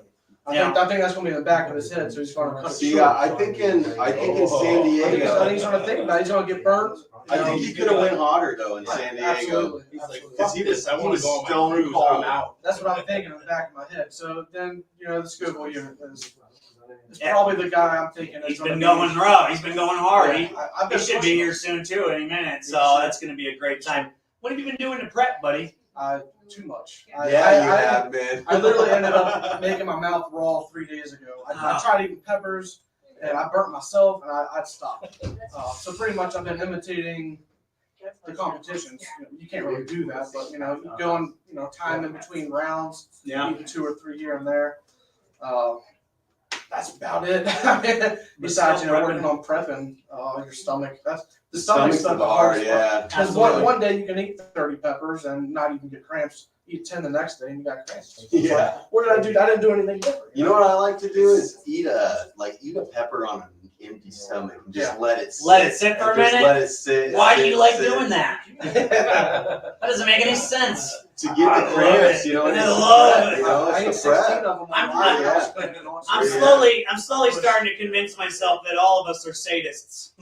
I think that's gonna be in the back of his head, so he's gonna cut it See, short. I think in San I think Diego, he's gonna think about it. He's gonna get burnt. I think he could have went hotter though in San Diego. Absolutely. Because he was stone cold. I'm out. That's what I'm thinking in the back of my head. So then, the Scoville unit is probably the guy I'm thinking. He's been going rough. He's been going hard. He I've been should be here soon too, any minute. So that's going to be a great time. What have you been doing to prep, buddy? Too much. You have, man. I literally ended up making my mouth raw 3 days ago. I tried eating peppers, and I burnt myself, and I'd stopped. So pretty much I've been imitating the competitions. You can't really do that, but going time in between rounds, eating 2 or 3 here and there. That's about it. Besides, working on prepping your stomach. The stomach's the hardest part. Because one day you can eat 30 peppers and not even get cramps. Eat 10 the next day and you got cramps. Yeah. What did I do? I didn't do anything different. You know what I like to do is eat a pepper on an empty stomach and just let it sit. Let it sit for a minute? Just let it sit. Why do you like doing that? That doesn't make any sense. To get the cramps, I love it. I ate It's 16 the of prep. them. I'm slowly starting to convince myself that all of us are sadists.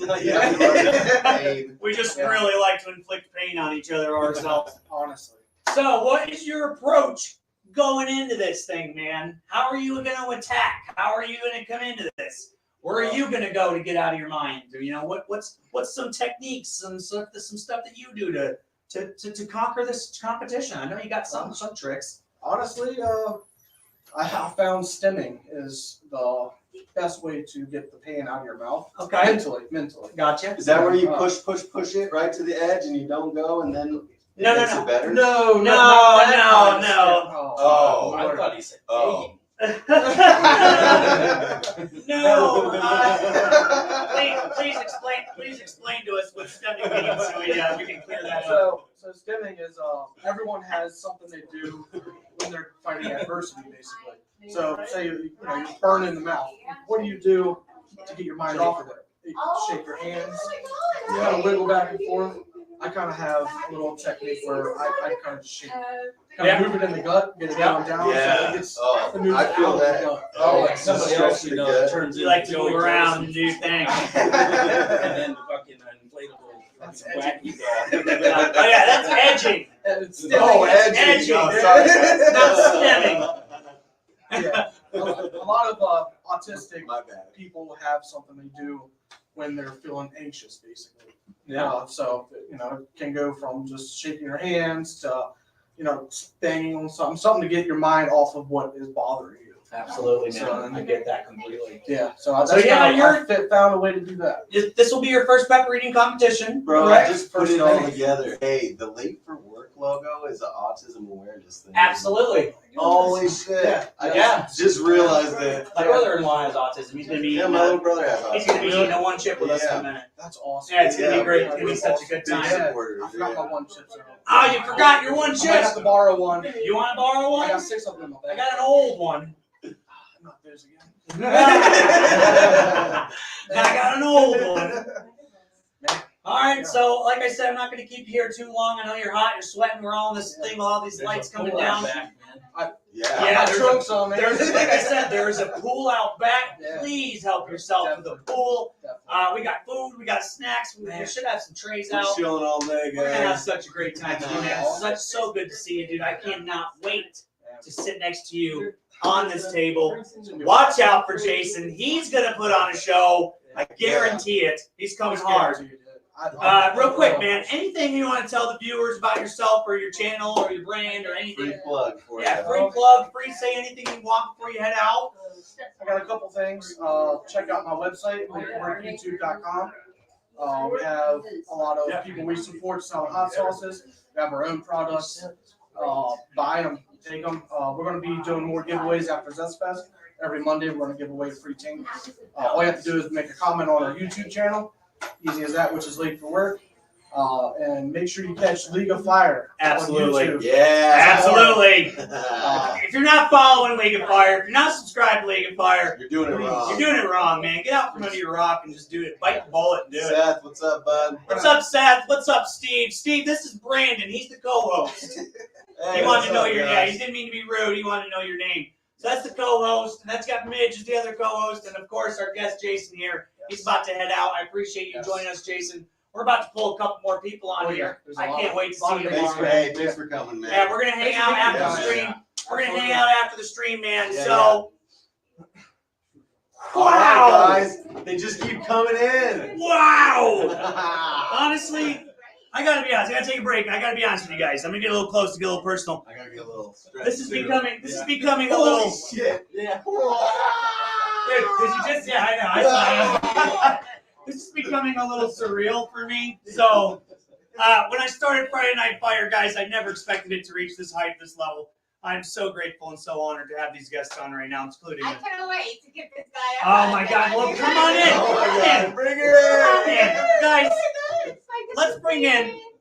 We just really like to inflict pain on each other ourselves. Honestly. So, what is your approach going into this thing, man? How are you going to attack? How are you going to come into this? Where are you going to go to get out of your mind? What's some techniques, some stuff that you do to conquer this competition? I know you got some tricks. Honestly, I have found stimming is the best way to get the pain out of your mouth. Okay. Mentally. Gotcha. Is that where you push it right to the edge and you don't go and then No. it better? No. Oh. I thought he said, Oh. No. Please explain to us what stemming means so we can clear that up. So stimming is everyone has something they do when they're fighting adversity, basically. So say you're burning the mouth. What do you do to get your mind off of it? You shake your hands, kind of wiggle back and forth. I kind of have a little technique where I kind of shake, move it in the gut, get it down, so it gets the movement I feel out of that. the gut. like somebody else Stretch the gut. turns You like to into move around and do things. and then fucking inflatable That's wacky Oh yeah, that's edging, And it's stimming. edging. Oh, sorry, guys. Not stemming. Yeah. A lot of autistic My bad. people have something they do when they're feeling anxious, basically. Yeah. So it can go from just shaking your hands to banging on something to get your mind off of what is bothering you. Absolutely, man. I get that completely. Yeah. So you're found a way to do that. This will be your first pepper eating competition, Bro, correct? I just put it all together. Hey, the Late for Work logo is an autism awareness thing. Absolutely. Holy shit. I just realized it. My brother-in-law has autism. He's gonna be Yeah, my little brother has autism. he's gonna be eating a one chip with us in a minute. That's awesome. Yeah, it's gonna be Yeah, great. we're It's gonna be such a good big time. supporters, I forgot my one chip. Oh, you forgot your one I might chip. have to borrow one. You want to borrow I got one? 6 of them in my I bag. got an old one. Not those again. I got an old one. All right, so like I said, I'm not going to keep you here too long. I know you're hot, you're sweating. We're all in this thing with all these lights coming down. Yeah. Yeah, My trunks on there. There's, like I said, there's a pool out back. Yeah. Please help yourself to the pool. We got food, we got snacks. We should have some trays We're out. chilling all day, We're gonna have guys. such a great time, man. So good to see you, dude. I cannot wait to sit next to you on this table. Watch out for Jason. He's gonna put on a show. I guarantee it. He's coming hard. Real quick, man. Anything you want to tell the viewers about yourself or your channel or your brand or anything? Free plug for Yeah, you. free plug, free say anything you want before you head out. I got a couple things. Check out my website, youtube.com. We have a lot of people we support selling hot sauces. We have our own products. Buy them, take them. We're going to be doing more giveaways after Zest Fest. Every Monday, we're going to give away a free tank. All you have to do is make a comment on our YouTube channel. Easy as that, which is Late for Work. And make sure you catch League of Fire. Absolutely. On YouTube. Yeah. Absolutely. If you're not following League of Fire, if you're not subscribed to League of Fire, You're doing it wrong. you're doing it wrong, man. Get out from under your rock and just do it. Bite the bullet and do it. Seth, what's up, bud? What's up, Seth? What's up, Steve? Steve, this is Brandon. He's the co-host. Hey, He wanted to know what's up, your guys? he didn't mean to be rude. He wanted to know your name. So that's the co-host, and that's got Midge as the other co-host, and of course our guest Jason here. He's about to head out. I appreciate you joining us, Jason. We're about to pull a couple more people on here. There's a I lot can't of- wait to lot see of you Thanks tomorrow. thanks for coming, man. Yeah, we're gonna hang out after the Yeah, stream. yeah. We're gonna hang out after the stream, man. Yeah, So, All right, guys. They just keep coming in. wow! Honestly, I gotta be honest. I gotta take a break. I gotta be honest with you guys. I'm gonna get a little close to get a little personal. I gotta get a little stressed. This is too. becoming a little. shit. Yeah. Dude, did you just? Yeah, I know. I saw it. This is becoming a little surreal for me. So, when I started Friday Night Fire, guys, I never expected it to reach this height, this level. I'm so grateful and so honored to have these guests on right now, including. I can't wait to get this guy up. Oh my God! Well, come on in. Oh my Come God, in. bring it Come in. in, guys.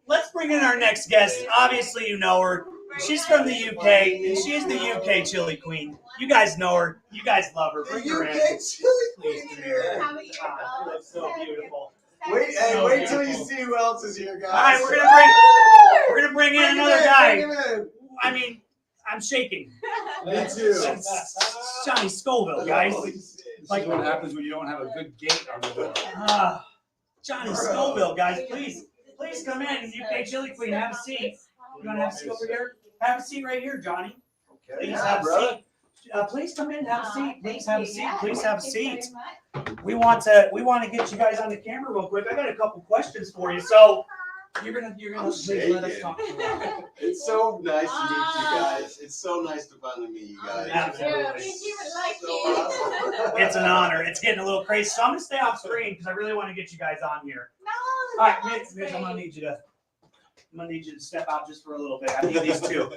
Let's bring in our next guest. Obviously, you know her. She's from the UK, and she is the UK chili queen. You guys know her. You guys love her. Bring her in. chili Please come here. How are you? Ah, you look so beautiful. Wait till you see who else is here, guys. All right, we're gonna bring in another guy. I mean, I'm shaking. Me too. It's Johnny Scoville, guys. Like what happens when you don't have a good gate on the door. Johnny Scoville, guys. Please come in. UK chili queen, have a seat. You want to have a seat over here? Have a seat right here, Johnny. Please have a seat. Please come in, have a seat. Please have a seat. Please have a seat. We want to get you guys on the camera real quick. I got a couple questions for you. So you're gonna please let us talk. It's so nice to meet you guys. It's so nice to finally meet you guys. Absolutely. He would like So you. awesome. It's an honor. It's getting a little crazy. So I'm gonna stay off screen because I really want to get you guys on here. No. All right, Mitch, I'm gonna need you to step out just for a little bit. I need these two.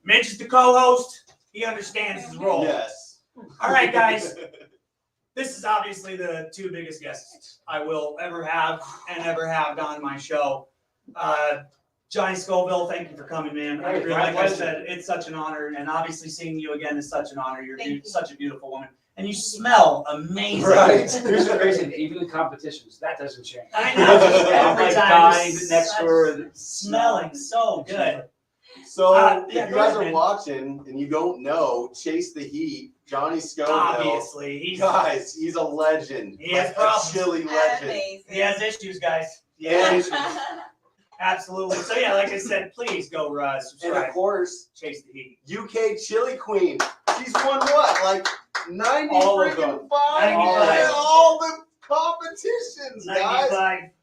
Mitch is the co-host. He understands his role. Yes. All right, guys. This is obviously the two biggest guests I will ever have on my show. Johnny Scoville, thank you for coming, man. I really, like I said, it's such an honor, and obviously seeing you again is such an honor. You're such a beautiful woman, and you smell amazing. Right. Here's the crazy thing, even in competitions, that doesn't change. I know. Just I'm every like time dying you're next door. smelling so good. So yeah, if go you guys ahead, are man. watching and you don't know, Chase the Heat, Johnny Scoville. Obviously, he's He's a legend. He has Like problems. a chili legend. he has issues, guys. And, Absolutely. So yeah, like I said, please go and subscribe. of course, Chase the Heat. UK chili queen. She's won what? Like 90 All of freaking them. 5? 95. All the competitions, guys.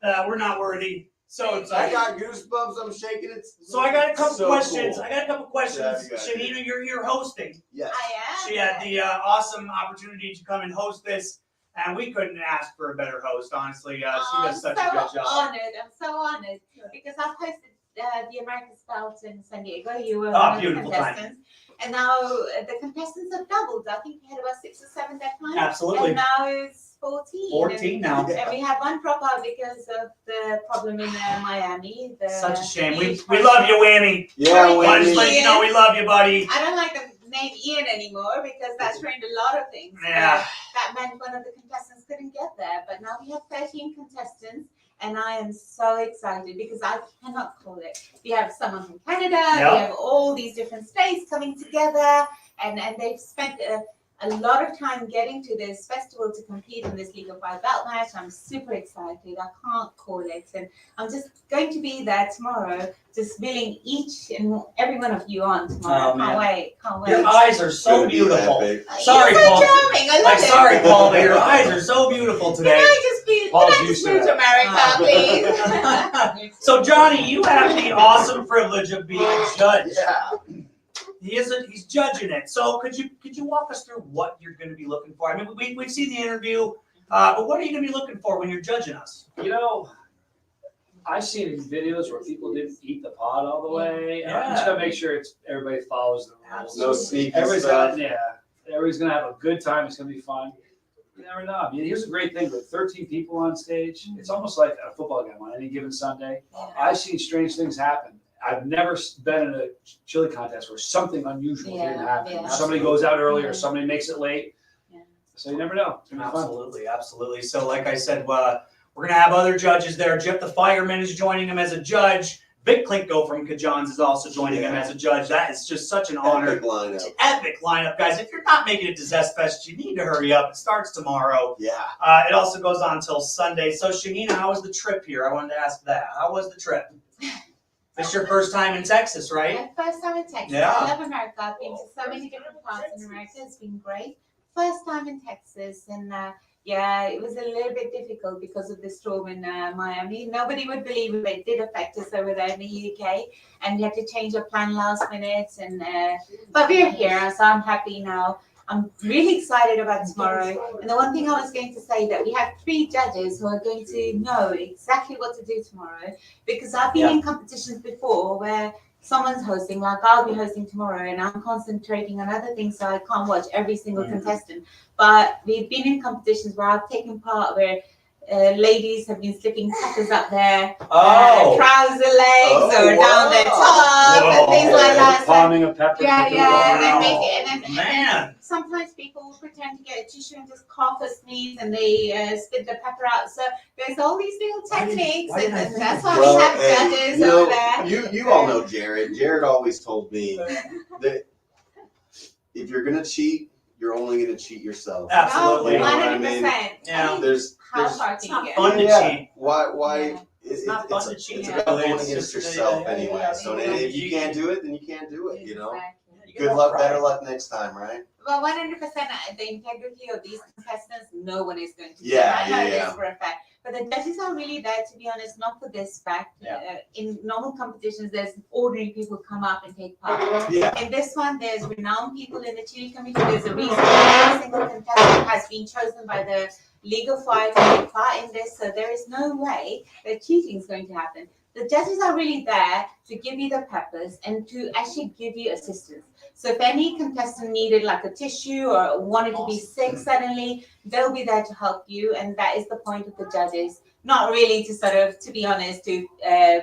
95. We're not worthy. So I excited. got goosebumps. I'm shaking it. So I got a couple So questions. cool. I got a couple questions. Yeah, you got Shahina, you're here hosting. Yes. I am. She had the awesome opportunity to come and host this, and we couldn't ask for a better host, honestly. She does such a good job. I'm so honored because I've hosted the American Spelt in San Diego. You were Oh, one of the beautiful time. contestants. And now the contestants have doubled. I think we had about 6 or 7 that time. Absolutely. And now it's 14. 14 now. And we had one drop out because of the problem in Miami. Such a shame. We huge love you, Whammy. Yeah, Whammy. I just Whammy. let you know we love you, buddy. I don't like the name Ian anymore because that's ruined a lot of things. Yeah. That meant one of the contestants couldn't get there. But now we have 13 contestants, and I am so excited because I cannot call it. We have someone from Canada, Yeah. we have all these different states coming together, and they've spent a lot of time getting to this festival to compete in this League of Fire belt match. I'm super excited. I can't call it. And I'm just going to be there tomorrow, just willing each and every one of you on tomorrow. Oh, man. Can't wait. Your eyes are so Gonna be beautiful. epic. Sorry, You're so Paul. charming. I love Like, it. sorry, Paul, but your eyes are so beautiful today. Paul's Can I used just to move to America, please? So, Johnny, you have the awesome privilege of being a judge. Yeah. He's judging it. So could you walk us through what you're going to be looking for? I mean, we've seen the interview, but what are you going to be looking for when you're judging us? You know, I've seen in videos where people didn't eat the pot all the way. And I'm just gonna make sure everybody follows the rules. No sneaky Everybody's stuff. everybody's gonna have a good time. It's gonna be fun. You never know. I mean, here's a great thing with 13 people on stage. It's almost like a football game on any given Sunday. I've seen strange things happen. I've never been in a chili contest where something unusual didn't happen. Yeah. Somebody goes out early or Yeah. somebody makes it late. Yeah. So you never know. It's gonna be fun. Absolutely, absolutely. So like I said, we're going to have other judges there. Jeff the Fireman is joining him as a judge. Vic Klinko from Kajans is also joining him as a judge. That is just such an honor. Epic lineup. Epic lineup, guys. If you're not making it to Zest Fest, you need to hurry up. It starts tomorrow. Yeah. It also goes on until Sunday. So, Shahina, how was the trip here? I wanted to ask that. How was the trip? It's your first time in Texas, right? My first time in Texas. Yeah. I love America. I've been to so many different parts in America. It's been great. First time in Texas, and Yeah, it was a little bit difficult because of the storm in Miami. Nobody would believe it, but it did affect us over there in the UK, and we had to change our plan last minute. And but we're here, so I'm happy now. I'm really excited about tomorrow. And the one thing I was going to say that we have 3 judges who are going to know exactly what to do tomorrow, because I've been in competitions before where someone's hosting, like I'll be hosting tomorrow, and I'm concentrating on other things, so I can't watch every single contestant. But we've been in competitions where I've taken part where ladies have been slipping peppers up their trouser legs or down their top and things like that. Palming a pepper. Yeah, Wow. and they make it, and then Man. sometimes people will pretend to get a tissue and just cough or sneeze, and they spit the pepper out. So there's all these little techniques, and that's why we have judges over there. You all know Jared. Jared always told me that if you're gonna cheat, you're only gonna cheat yourself. Absolutely. You know what I mean? 100%. Yeah. There's How hard can you get? Fun to yeah. cheat. Why? It's not fun to cheat. It's about going It's against just, yourself yeah, anyway. yeah, So yeah. if you can't do it, then you can't do it. You know. Exactly. Good luck, better luck next time, right? Well, 100%, the integrity of these contestants, no one is going to. Yeah, I know yeah. this for a fact. But the judges are really there, to be honest, not for this fact. In normal competitions, there's ordinary people come up and take part. Yeah. In this one, there's renowned people in the chili committee. There's a reason why every single contestant has been chosen by the League of Fire to take part in this. So there is no way that cheating is going to happen. The judges are really there to give you the peppers and to actually give you assistance. So if any contestant needed like a tissue or wanted to be sick suddenly, they'll be there to help you. And that is the point of the judges. Not really to sort of, to be honest, to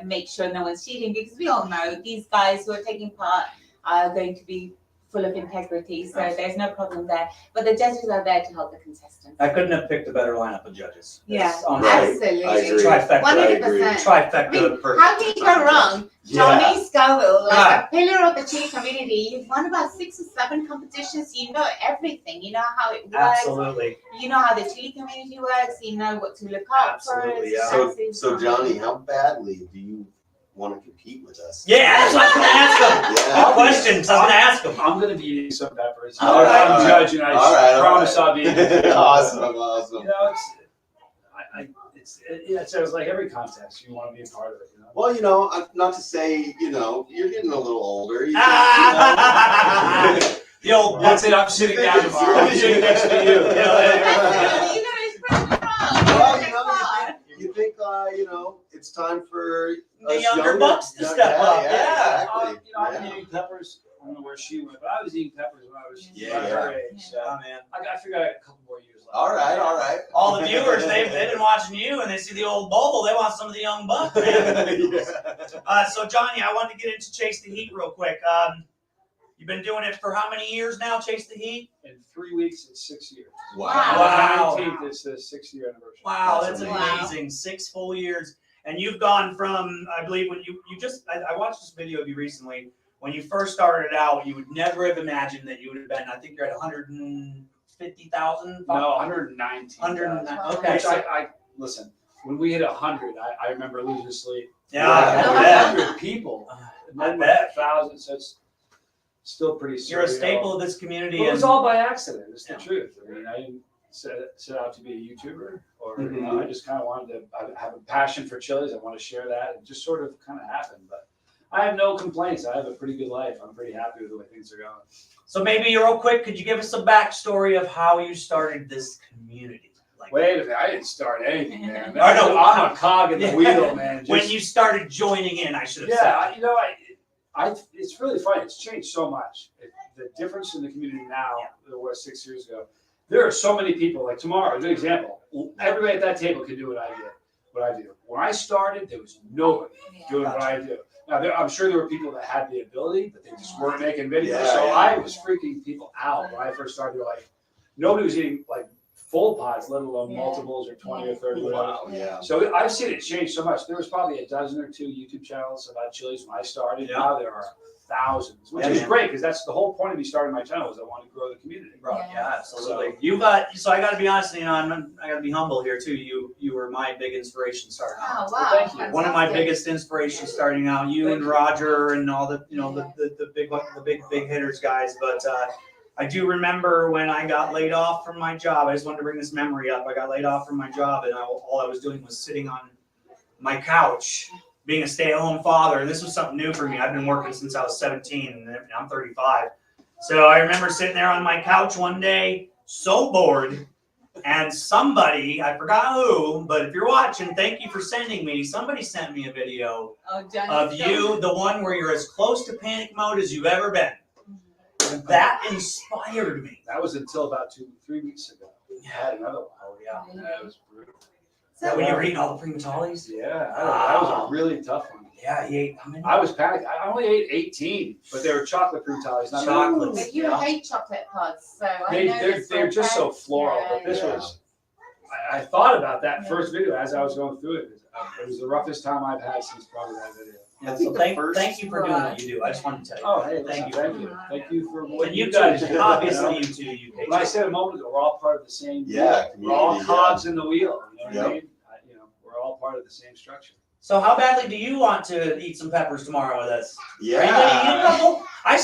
make sure no one's cheating, because we all know these guys who are taking part are going to be full of integrity. So there's no problem there. But the judges are there to help the contestants. I couldn't have picked a better lineup of judges. Yeah, It's on Right. absolutely. I agree. Trifecta. 100%. Trifecta. Perfect. How can you go wrong? Yeah. Johnny Scoville, like Yeah. a pillar of the chili community. You've won about 6 or 7 competitions. You know everything. You know how it works. Absolutely. You know how the chili community works. You know what to look out for. Absolutely, It's yeah. massive. So Johnny, how badly do you want to compete with us? Yeah, that's what I was going to ask him. Yeah. All questions. I was going to ask him. I'm gonna be eating some peppers. All right, I'm all right. judging. I All right, all promise right. I'll be eating. Awesome. You know, it sounds like every contest you want to be a part of it. You know. Well, you know, not to say, you know, you're getting a little older. You The old That's it. I'm sitting down tomorrow. I'm sitting next to you. You guys probably wrong. Well, you know, you think, you know, it's time for The us younger bucks to step up. Yeah. exactly. You know, I've been eating peppers. I don't know where she went, but I was eating peppers when I was her age. So Oh, man. I figured I had a couple more years left. All right. All the viewers, they've been watching you and they see the old bubble. They want some of the young buck, man. So, Johnny, I wanted to get into Chase the Heat real quick. You've been doing it for how many years now, Chase the Heat? In 3 weeks, it's 6 years. Wow. 19th is the 6th-year anniversary. Wow, that's Wow. amazing. 6 full years. And you've gone from, I believe, when you just, I watched this video of you recently. When you first started out, you would never have imagined that you would have been, I think you're at 150,000? No, 119. 109. Okay. Which I listen. When we hit 100, I remember losing sleep. Yeah, I bet. 100 people. And I then we're bet. at 1,000, so it's still pretty. You're a surreal. staple of this community. Well, it was and all by accident. It's the Yeah. truth. I mean, I didn't set out to be a YouTuber, or you Mhm. know, I just kind of wanted to have a passion for chilies. I want to share that. It just sort of kind of happened, but I have no complaints. I have a pretty good life. I'm pretty happy with the way things are going. So maybe real quick, could you give us a backstory of how you started this community? Like Wait a minute, I didn't start anything, man. I know. I'm a cog in the Yeah. wheel, man. when Just- you started joining in, I should have yeah, said. you know, it's really funny. It's changed so much. The difference in the community now than it was 6 years ago. There are so many people. Like tomorrow, a good example. Everybody at that table can do what I do. When I started, there was nobody doing what I do. Now, I'm sure there were people that had the ability, but they just weren't making videos. Yeah, so yeah. I was freaking people out when I first started. Like, nobody was eating like full pots, let alone multiples or 20 or 30. Whatever. Wow, yeah. So I've seen it change so much. There was probably a dozen or 2 YouTube channels about chilies when I started. Yeah. Now there are thousands, which Yeah, is man. great because that's the whole point of me starting my channel is I want to grow the community. Right. Yeah, absolutely. So I got to be honest, you know, I got to be humble here too. You were my big inspiration starting out. Oh, wow. Thank you. One of my Fantastic. biggest inspirations starting out. You and Roger and all the, you know, the big hitters guys. But I do remember when I got laid off from my job. I just wanted to bring this memory up. I got laid off from my job, and all I was doing was sitting on my couch, being a stay-at-home father. And this was something new for me. I've been working since I was 17, and I'm 35. So I remember sitting there on my couch one day, so bored, and somebody, I forgot who, but if you're watching, thank you for sending me. Somebody sent me a video of you, the one where you're as close to panic mode as you've ever been. And that inspired me. That was until about 2-3 weeks ago. I had another one. Oh, yeah. That was brutal. Is that when you were eating all the primatalis? Yeah, that was a really tough one. Yeah, he ate how many? I was panicked. I only ate 18, but they were chocolate fruit tallies. Not Chocolate. But you hate chocolate pods, so I know They're just so floral. But this yeah. was, I thought about that first video as I was going through it. It was the roughest time I've had since probably that video. Yeah, I think so the thank first- you for doing what you do. I just wanted to tell you. Oh, hey, thank you. Thank you for what And you you guys too, do. obviously you too. You pay Like I said a moment ago, we're all part of the same. Yeah, We're all community, cogs in the wheel. You know what Yep. I mean? We're all part of the same structure. So how badly do you want to eat some peppers tomorrow with us? Are you gonna eat a Yeah. couple? I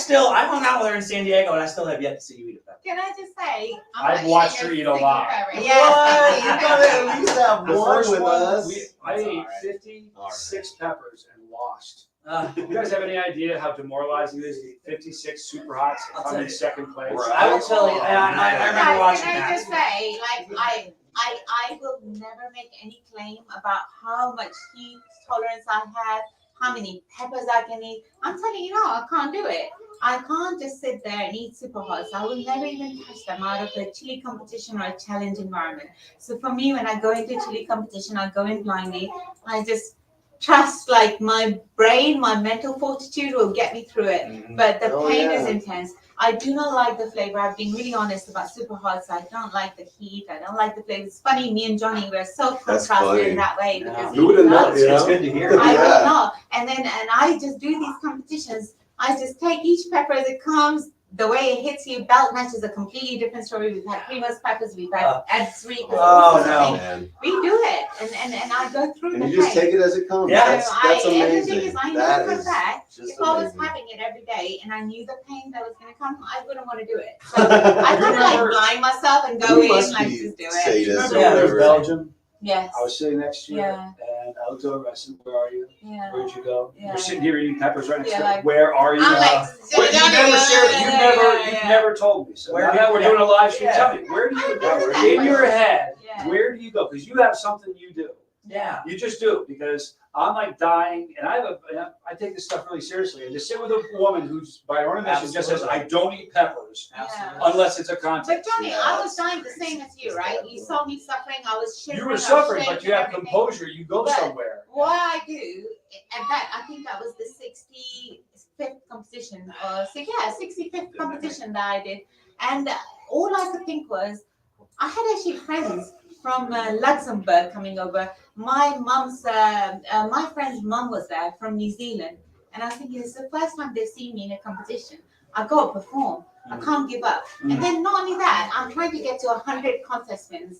hung out with her in San Diego, and I still have yet to see you eat a pepper. Can I just say, I've not watched eating her eat a single lot. pepper. What? Yes, You gotta at least have The one first with one, us. I That's ate all right. 56 peppers and lost. Uh, You guys have any idea how demoralizing it is to eat 56 super hots I'll and tell I'm in you. second place? Right. I will tell you. I remember Guys, watching can I that. just say, like, I will never make any claim about how much heat tolerance I have, how many peppers I can eat. I'm telling you now, I can't do it. I can't just sit there and eat super hots. I will never even touch them out of a chili competition or a challenge environment. So for me, when I go into a chili competition, I go in blindly. I just trust like my brain, my mental fortitude will get me through it. But the Oh, pain yeah. is intense. I do not like the flavor. I've been really honest about super hots. I don't like the heat. I don't like the flavor. It's funny, me and Johnny were so That's contrasted funny. in that way Yeah. because Who would've he known, loves you it. know? It's good to hear. I Yeah. will not. And I just do these competitions. I just take each pepper as it comes. The way it hits you, belt match is a completely different story. We've had Primo's peppers, we've had Ed3. Oh, no. Man. We do it, and I go through And the you just pain. take it as it comes. Yeah. That's And the thing amazing. is, I know That for a is fact, just if I was amazing. having it every day and I knew the pain that was going to come, I wouldn't want to do it. So I kind of like Remember- blind myself and go You in, must like be just do it. sadists Remember or Yeah, when we were in whatever. Belgium? Yes. I was sitting next to you Yeah. and I looked over. I said, "Where are you? Yeah. Where'd you go? Yeah. You're sitting here eating peppers right next Yeah, to like- me. Where are you?" I'm like, Well, you never shared. You've never told me. So Where now do that you- we're doing a live stream, Yeah. tell me, where do you I go? know that In way. your head, Yeah. where do you go? Because you have something you do. Yeah. You just do, because I'm like dying, and I take this stuff really seriously. And to sit with a woman who's by her own admission just says, "I don't eat peppers Absolutely. unless it's a But contest." Johnny, I was dying the same as you, right? You saw me suffering. I was shivering. You were I was suffering, but shaking, you have everything. composure. You go But- somewhere. What I do, and that I think that was the 65th competition, or 65th competition that I did, and all I could think was, I had actually friends from Luxembourg coming over. My friend's mum was there from New Zealand, and I was thinking, it's the first time they've seen me in a competition. I got to perform. I can't give up. And then not only that, I'm trying to get to 100 contest wins.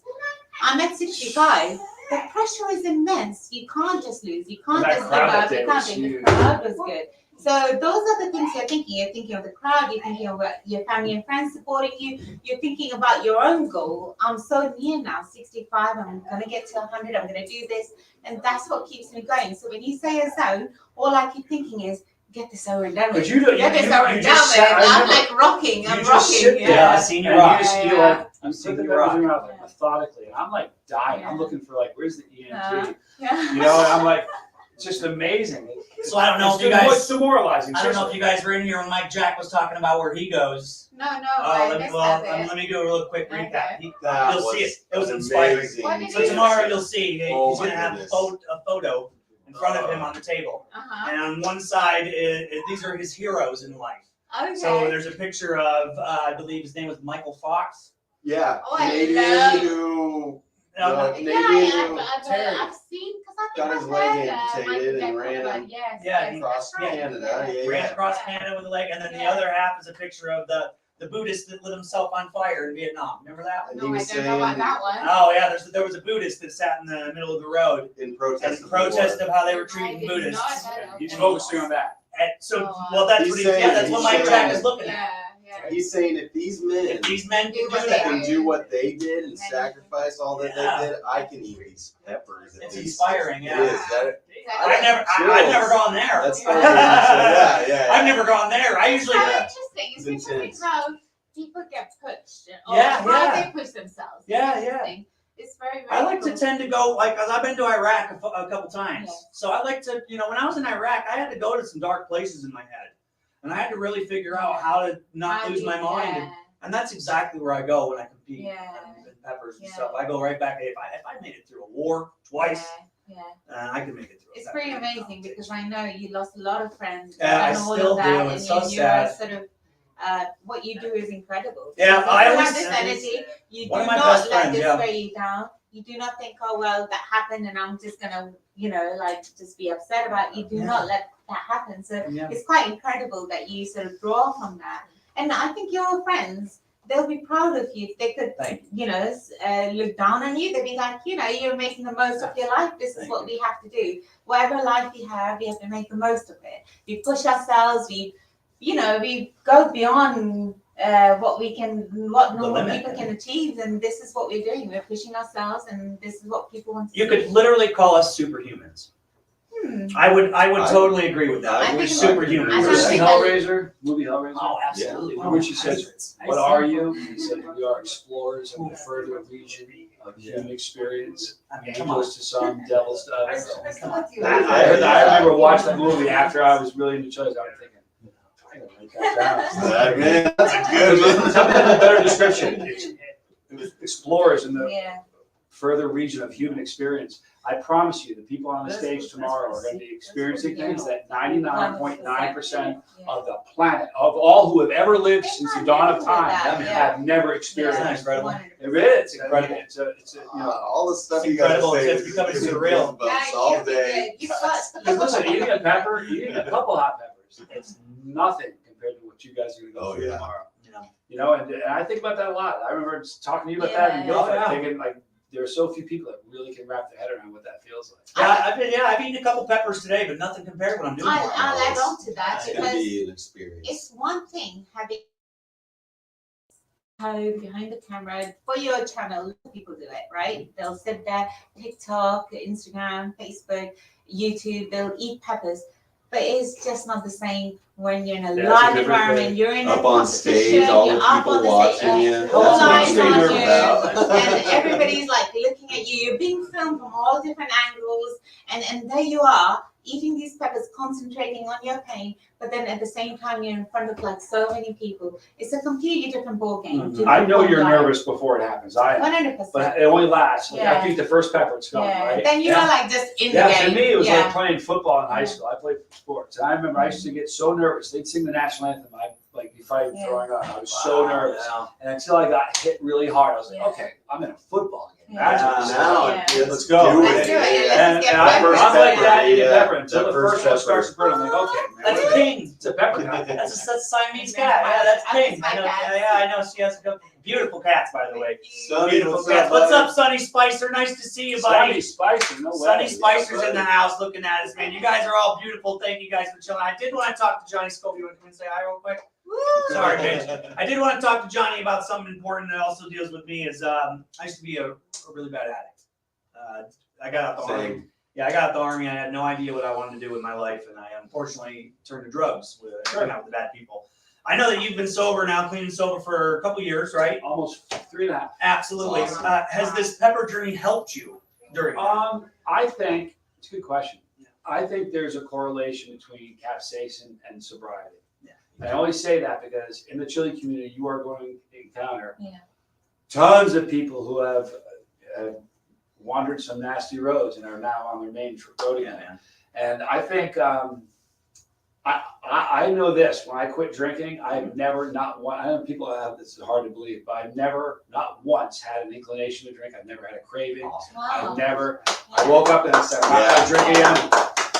I'm at 65. The pressure is immense. You can't just lose. You can't And that just give crowd that up. day You can't was think the huge. crowd was good. So those are the things you're thinking. You're thinking of the crowd. You're thinking of your family and friends supporting you. You're thinking about your own goal. I'm so near now, 65. I'm going to get to 100. I'm going to do this. And that's what keeps me going. So when you say a zone, all I keep thinking is, get this over and done with. But you don't. Get this over and done just with. sat. I I'm remember. like rocking. I'm You just rocking. sit there. Yeah, I've seen you And rock. you just feel Yeah. like I've you seen put the you peppers rock. in your mouth like methodically, and I'm like dying. Yeah. I'm looking for like, where's the EMT? Yeah. You know, and I'm like, it's just amazing. So I don't know It's if you guys. It's demoralizing. I don't know if you guys were in here when Mike Jack was talking about where he goes. No, I Let me do a real quick Okay. recap. That You'll see it. was It was an inspiring. amazing What did So he tomorrow you'll see Oh he's my gonna have goodness. a photo in front of him on the table, Uh-huh. and on one side these are his heroes in life. Okay. So there's a picture of I believe his name was Michael Fox. Yeah, Oh, I Canadian love- who No, Canadian yeah, Terry I've seen, because I think got his I've leg heard, amputated Michael and Jackson, ran but him yes, Yeah, yes, across that's right. Canada. Yeah, ran yeah. across Canada with a leg, and then the Yeah. other half is a picture of the Buddhist that lit himself on fire in Vietnam. Remember that? And No, he I was don't know about saying that one. Oh yeah, there was a Buddhist that sat in the middle of the road in protest. and protest of how they were I treating did Buddhists. not know that. He's focusing on that. And so, Oh, well, that's He's what saying- that's what he's Mike showing Jack it. is looking at. Yeah, He's saying if these men If these men can do what that, can do what they did and sacrifice all that Yeah. they did, I can eat these peppers. At it's least. inspiring. It Yeah. is. That, I've never gone there. that's so yeah. I've never gone there. I usually. It's so Yeah. interesting. It's It's interesting intense. how people get pushed or Yeah, how yeah. they push themselves. It's Yeah, yeah. interesting. It's very, very I like cool. to tend to go, like, cause I've been to Iraq a couple times. Yeah. So I like to, when I was in Iraq, I had to go to some dark places in my head. And I had to really figure out how to not How lose do my you- mind. Yeah. And that's exactly where I go when I compete Yeah. in peppers and Yeah. stuff. I go right back. If I made it through a war twice, Yeah. I can make it through. a It's pepper pretty competition. amazing because I know you lost a lot of friends. Yeah, I and all still of that, do. and It's so you're sad. sort of what you do is incredible. Yeah, Because I you always- have this energy. You One do of my not best let friends, this yeah. weigh you down. You do not think, oh well, that happened, and I'm just gonna, like just be upset about it. You do Yeah. not let that happen. So Yeah. it's quite incredible that you sort of draw from that. And I think your friends, they'll be proud of you if they could, Thank look down on you. They'd be like, you're making the most of your life. This is Thank what we have to do. Whatever life we have to make the most of it. We push ourselves. We go beyond what normal limit. people can achieve, and this is what we're doing. We're pushing ourselves, and this is what people want to You see. could literally call us superhumans. I would totally agree with that. I We're think- superhumans. I Movie don't think Hellraiser, movie Hellraiser. Oh, absolutely. In which he says, "What are you?" He said, "We are explorers of the further region of human experience. I mean, come on. Angels to some, devils to others." I I remember watching that movie after I was really into shows. I was thinking, I gotta write that down. Man, that's a good one. Tell me a better description. It was explorers in the Yeah. further region of human experience. I promise you, the people on the stage tomorrow are going to be experiencing things that 99.9% of the planet, of all who have ever lived since the dawn of time, have never experienced. Isn't that incredible? It is. Incredible. It's All the stuff It's you gotta incredible. say It's becoming surreal. all day. listen, eating a pepper, eating a couple hot peppers, it's nothing compared to what you guys are going to go Oh, through yeah. tomorrow. And I think about that a lot. I remember just talking to you about that and Yeah, yeah. thinking like, there are so few people that really can wrap their head around what that feels like. I've eaten a couple peppers today, but nothing compared to what I'm doing. tomorrow. I'll add on to that It's gonna because be an experience. it's one thing having home behind the camera for your channel. People do it, right? They'll sit there, TikTok, Instagram, Facebook, YouTube. They'll eat peppers, but it's just not the same when you're in a Yeah, it's a live different environment. thing. You're in Up a on competition, stage, all the you're up people on the watching stage, you. That's all what I'm eyes saying on nervous you, about. and everybody's like looking at you. You're being filmed from all different angles, and there you are eating these peppers, concentrating on your pain, but then at the same time you're in front of like so many people. It's a completely different ball game. Mhm. I know you're nervous before it happens. I am. 100%. But it only lasts. Like Yeah. after you eat the first pepper, it's gone, Yeah. right? Then you Yeah. are like just in Yeah, the game. to me, it was yeah. like playing football in high Yeah. school. I played sports. And I remember I used to get so nervous. They'd sing the national anthem. I'd like be fighting, Yeah. throwing up. I was so nervous. Wow. And until I got hit really hard, I was like, Yeah. okay, I'm in a football game. Yeah. That's what this is. Now, Yeah. Let's go. Let's do it. And, Let's get I'm peppers. like that eating Yeah. pepper until That the first first one pepper. starts to burn. I'm like, okay, man. That's King. It's a pepper guy. That's Siamese cat. Yeah, that's King. I know. Yeah, I know. She has a couple beautiful cats, by the way. Sonny, Beautiful what's cats. up, What's buddy? up, Sonny Spicer? Nice to see you, Sunny buddy. Spicer, no way. Sonny Spicer's Yeah, in the house looking at us, man. You guys are all beautiful. Thank you guys for chilling. I did want to talk to Johnny Scoville. You want to come and say hi real quick? Woo! Sorry, bitch. I did want to talk to Johnny about something important that also deals with me. Is I used to be a really bad addict. I got out the army. Same. Yeah, I got out the army. I had no idea what I wanted to do with my life, and I unfortunately turned to drugs with hanging out with the bad people. I know that you've been sober now, clean and sober for a couple years, right? Almost 3.5. Absolutely. Awesome. Has this pepper journey helped you during that? I think it's a good question. I think there's a correlation between capsaicin and sobriety. Yeah. I always say that because in the chili community, you are going to encounter Yeah. tons of people who have wandered some nasty roads and are now on their main road Yeah, again. man. And I think I know this. When I quit drinking, I've never not one. I know people have this is hard to believe, but I've never not once had an inclination to drink. I've never had a craving. Wow. I've never. I woke up and I said, I'm not gonna drink again.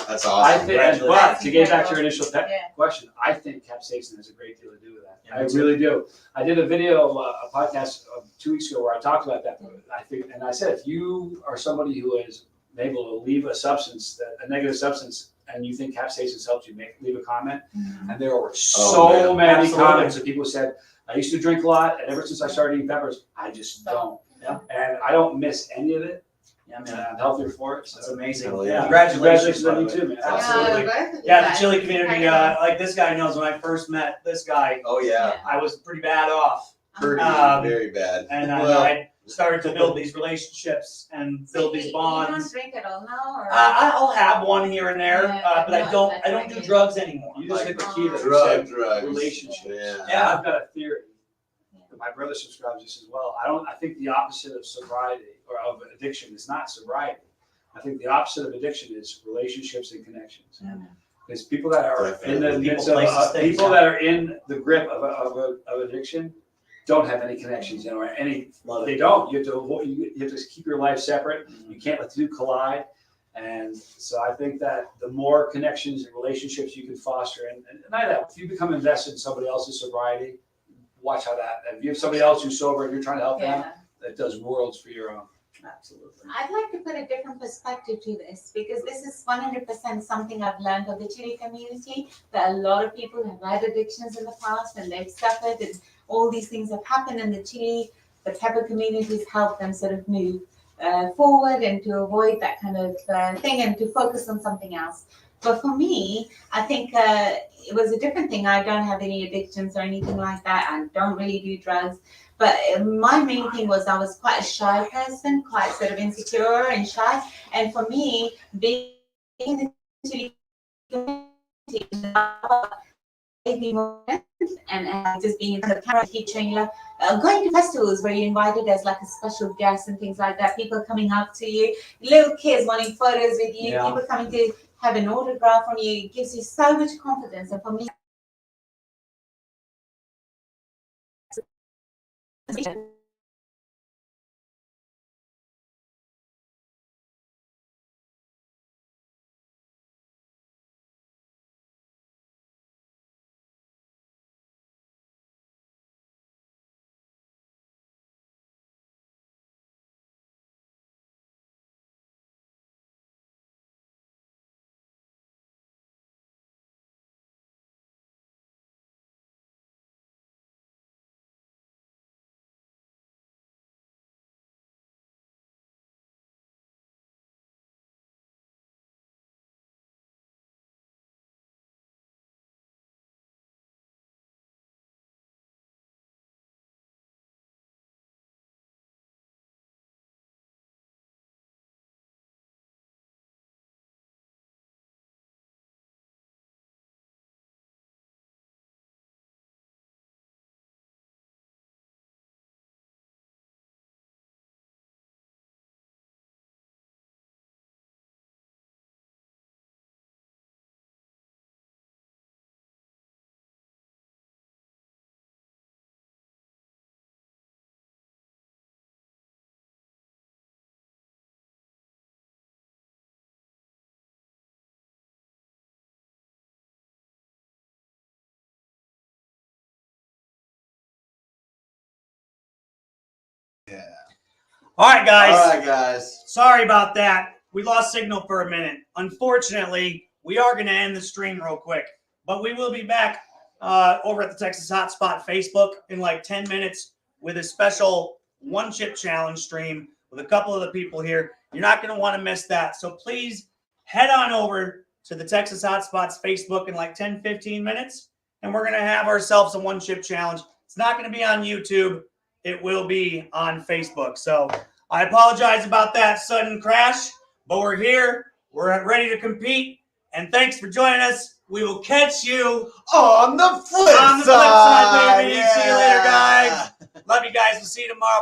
That's I awesome. think, but to get back to your initial Yeah. question, I think capsaicin has a great deal to do with that. Yeah, I me too. really do. I did a video, a podcast 2 weeks ago where I talked about that. I think, and I said, if you are somebody who is able to leave a substance, a negative substance, and you think capsaicin helps you, leave a comment. Mhm. And there were so man. many Absolutely. comments of people who said, I used to drink a lot, and ever since I started eating peppers, I just don't. Yeah. And I don't miss any of it. Yeah, And man. I'm healthier for it. That's So. amazing. Hell yeah. Congratulations to by the you way. too, man. Absolutely. Yeah, the chili community, like this guy knows when I first met this guy, Oh yeah, I was pretty bad off. pretty very bad. And Well, I started to build these relationships and build these You don't bonds. drink at all now, or? I'll have one here and there, Yeah, but I not don't that I don't do way. drugs anymore. You just hit the key that you drugs, said, relationships. Yeah. Yeah. I've got a theory. that my brother subscribes to this as well. I think the opposite of sobriety or of addiction is not sobriety. I think the opposite of addiction is relationships and connections. Because people that are in the midst of people that are in the grip of addiction don't have any connections, or any. They don't. You have to keep your life separate. You can't let the two collide. And so I think that the more connections and relationships you can foster, and not that if you become invested in somebody else's sobriety, watch how that. If you have somebody else who's sober and you're trying to help them, that does worlds for your own. Absolutely. I'd like to put a different perspective to this, because this is 100% something I've learned of the Chile community, that a lot of people have had addictions in the past and they've suffered, and all these things have happened in the Chile. The pepper communities help them sort of move forward and to avoid that kind of thing and to focus on something else. But for me, I think it was a different thing. I don't have any addictions or anything like that. I don't really do drugs. But my main thing was I was quite a shy person, quite sort of insecure and shy. And for me, being in the Chile community gave me more and just being in front of the camera, featuring, going to festivals where you're invited as like a special guest and things like that. People coming up to you, little kids wanting photos with you, people coming to have an autograph from you. It gives you so much confidence. And for me, All right, guys. All right, guys. Sorry about that. We lost signal for a minute. Unfortunately, we are going to end the stream real quick, but we will be back over at the Texas Hotspot Facebook in like 10 minutes with a special one chip challenge stream with a couple of the people here. You're not going to want to miss that. So please head on over to the Texas Hotspot's Facebook in like 10, 15 minutes, and we're going to have ourselves a one chip challenge. It's not going to be on YouTube. It will be on Facebook. So I apologize about that sudden crash, but we're here. We're ready to compete. And thanks for joining us. We will catch you on the flip on the flip side, baby. Yeah. See you later, guys. Love you guys. We'll see you tomorrow.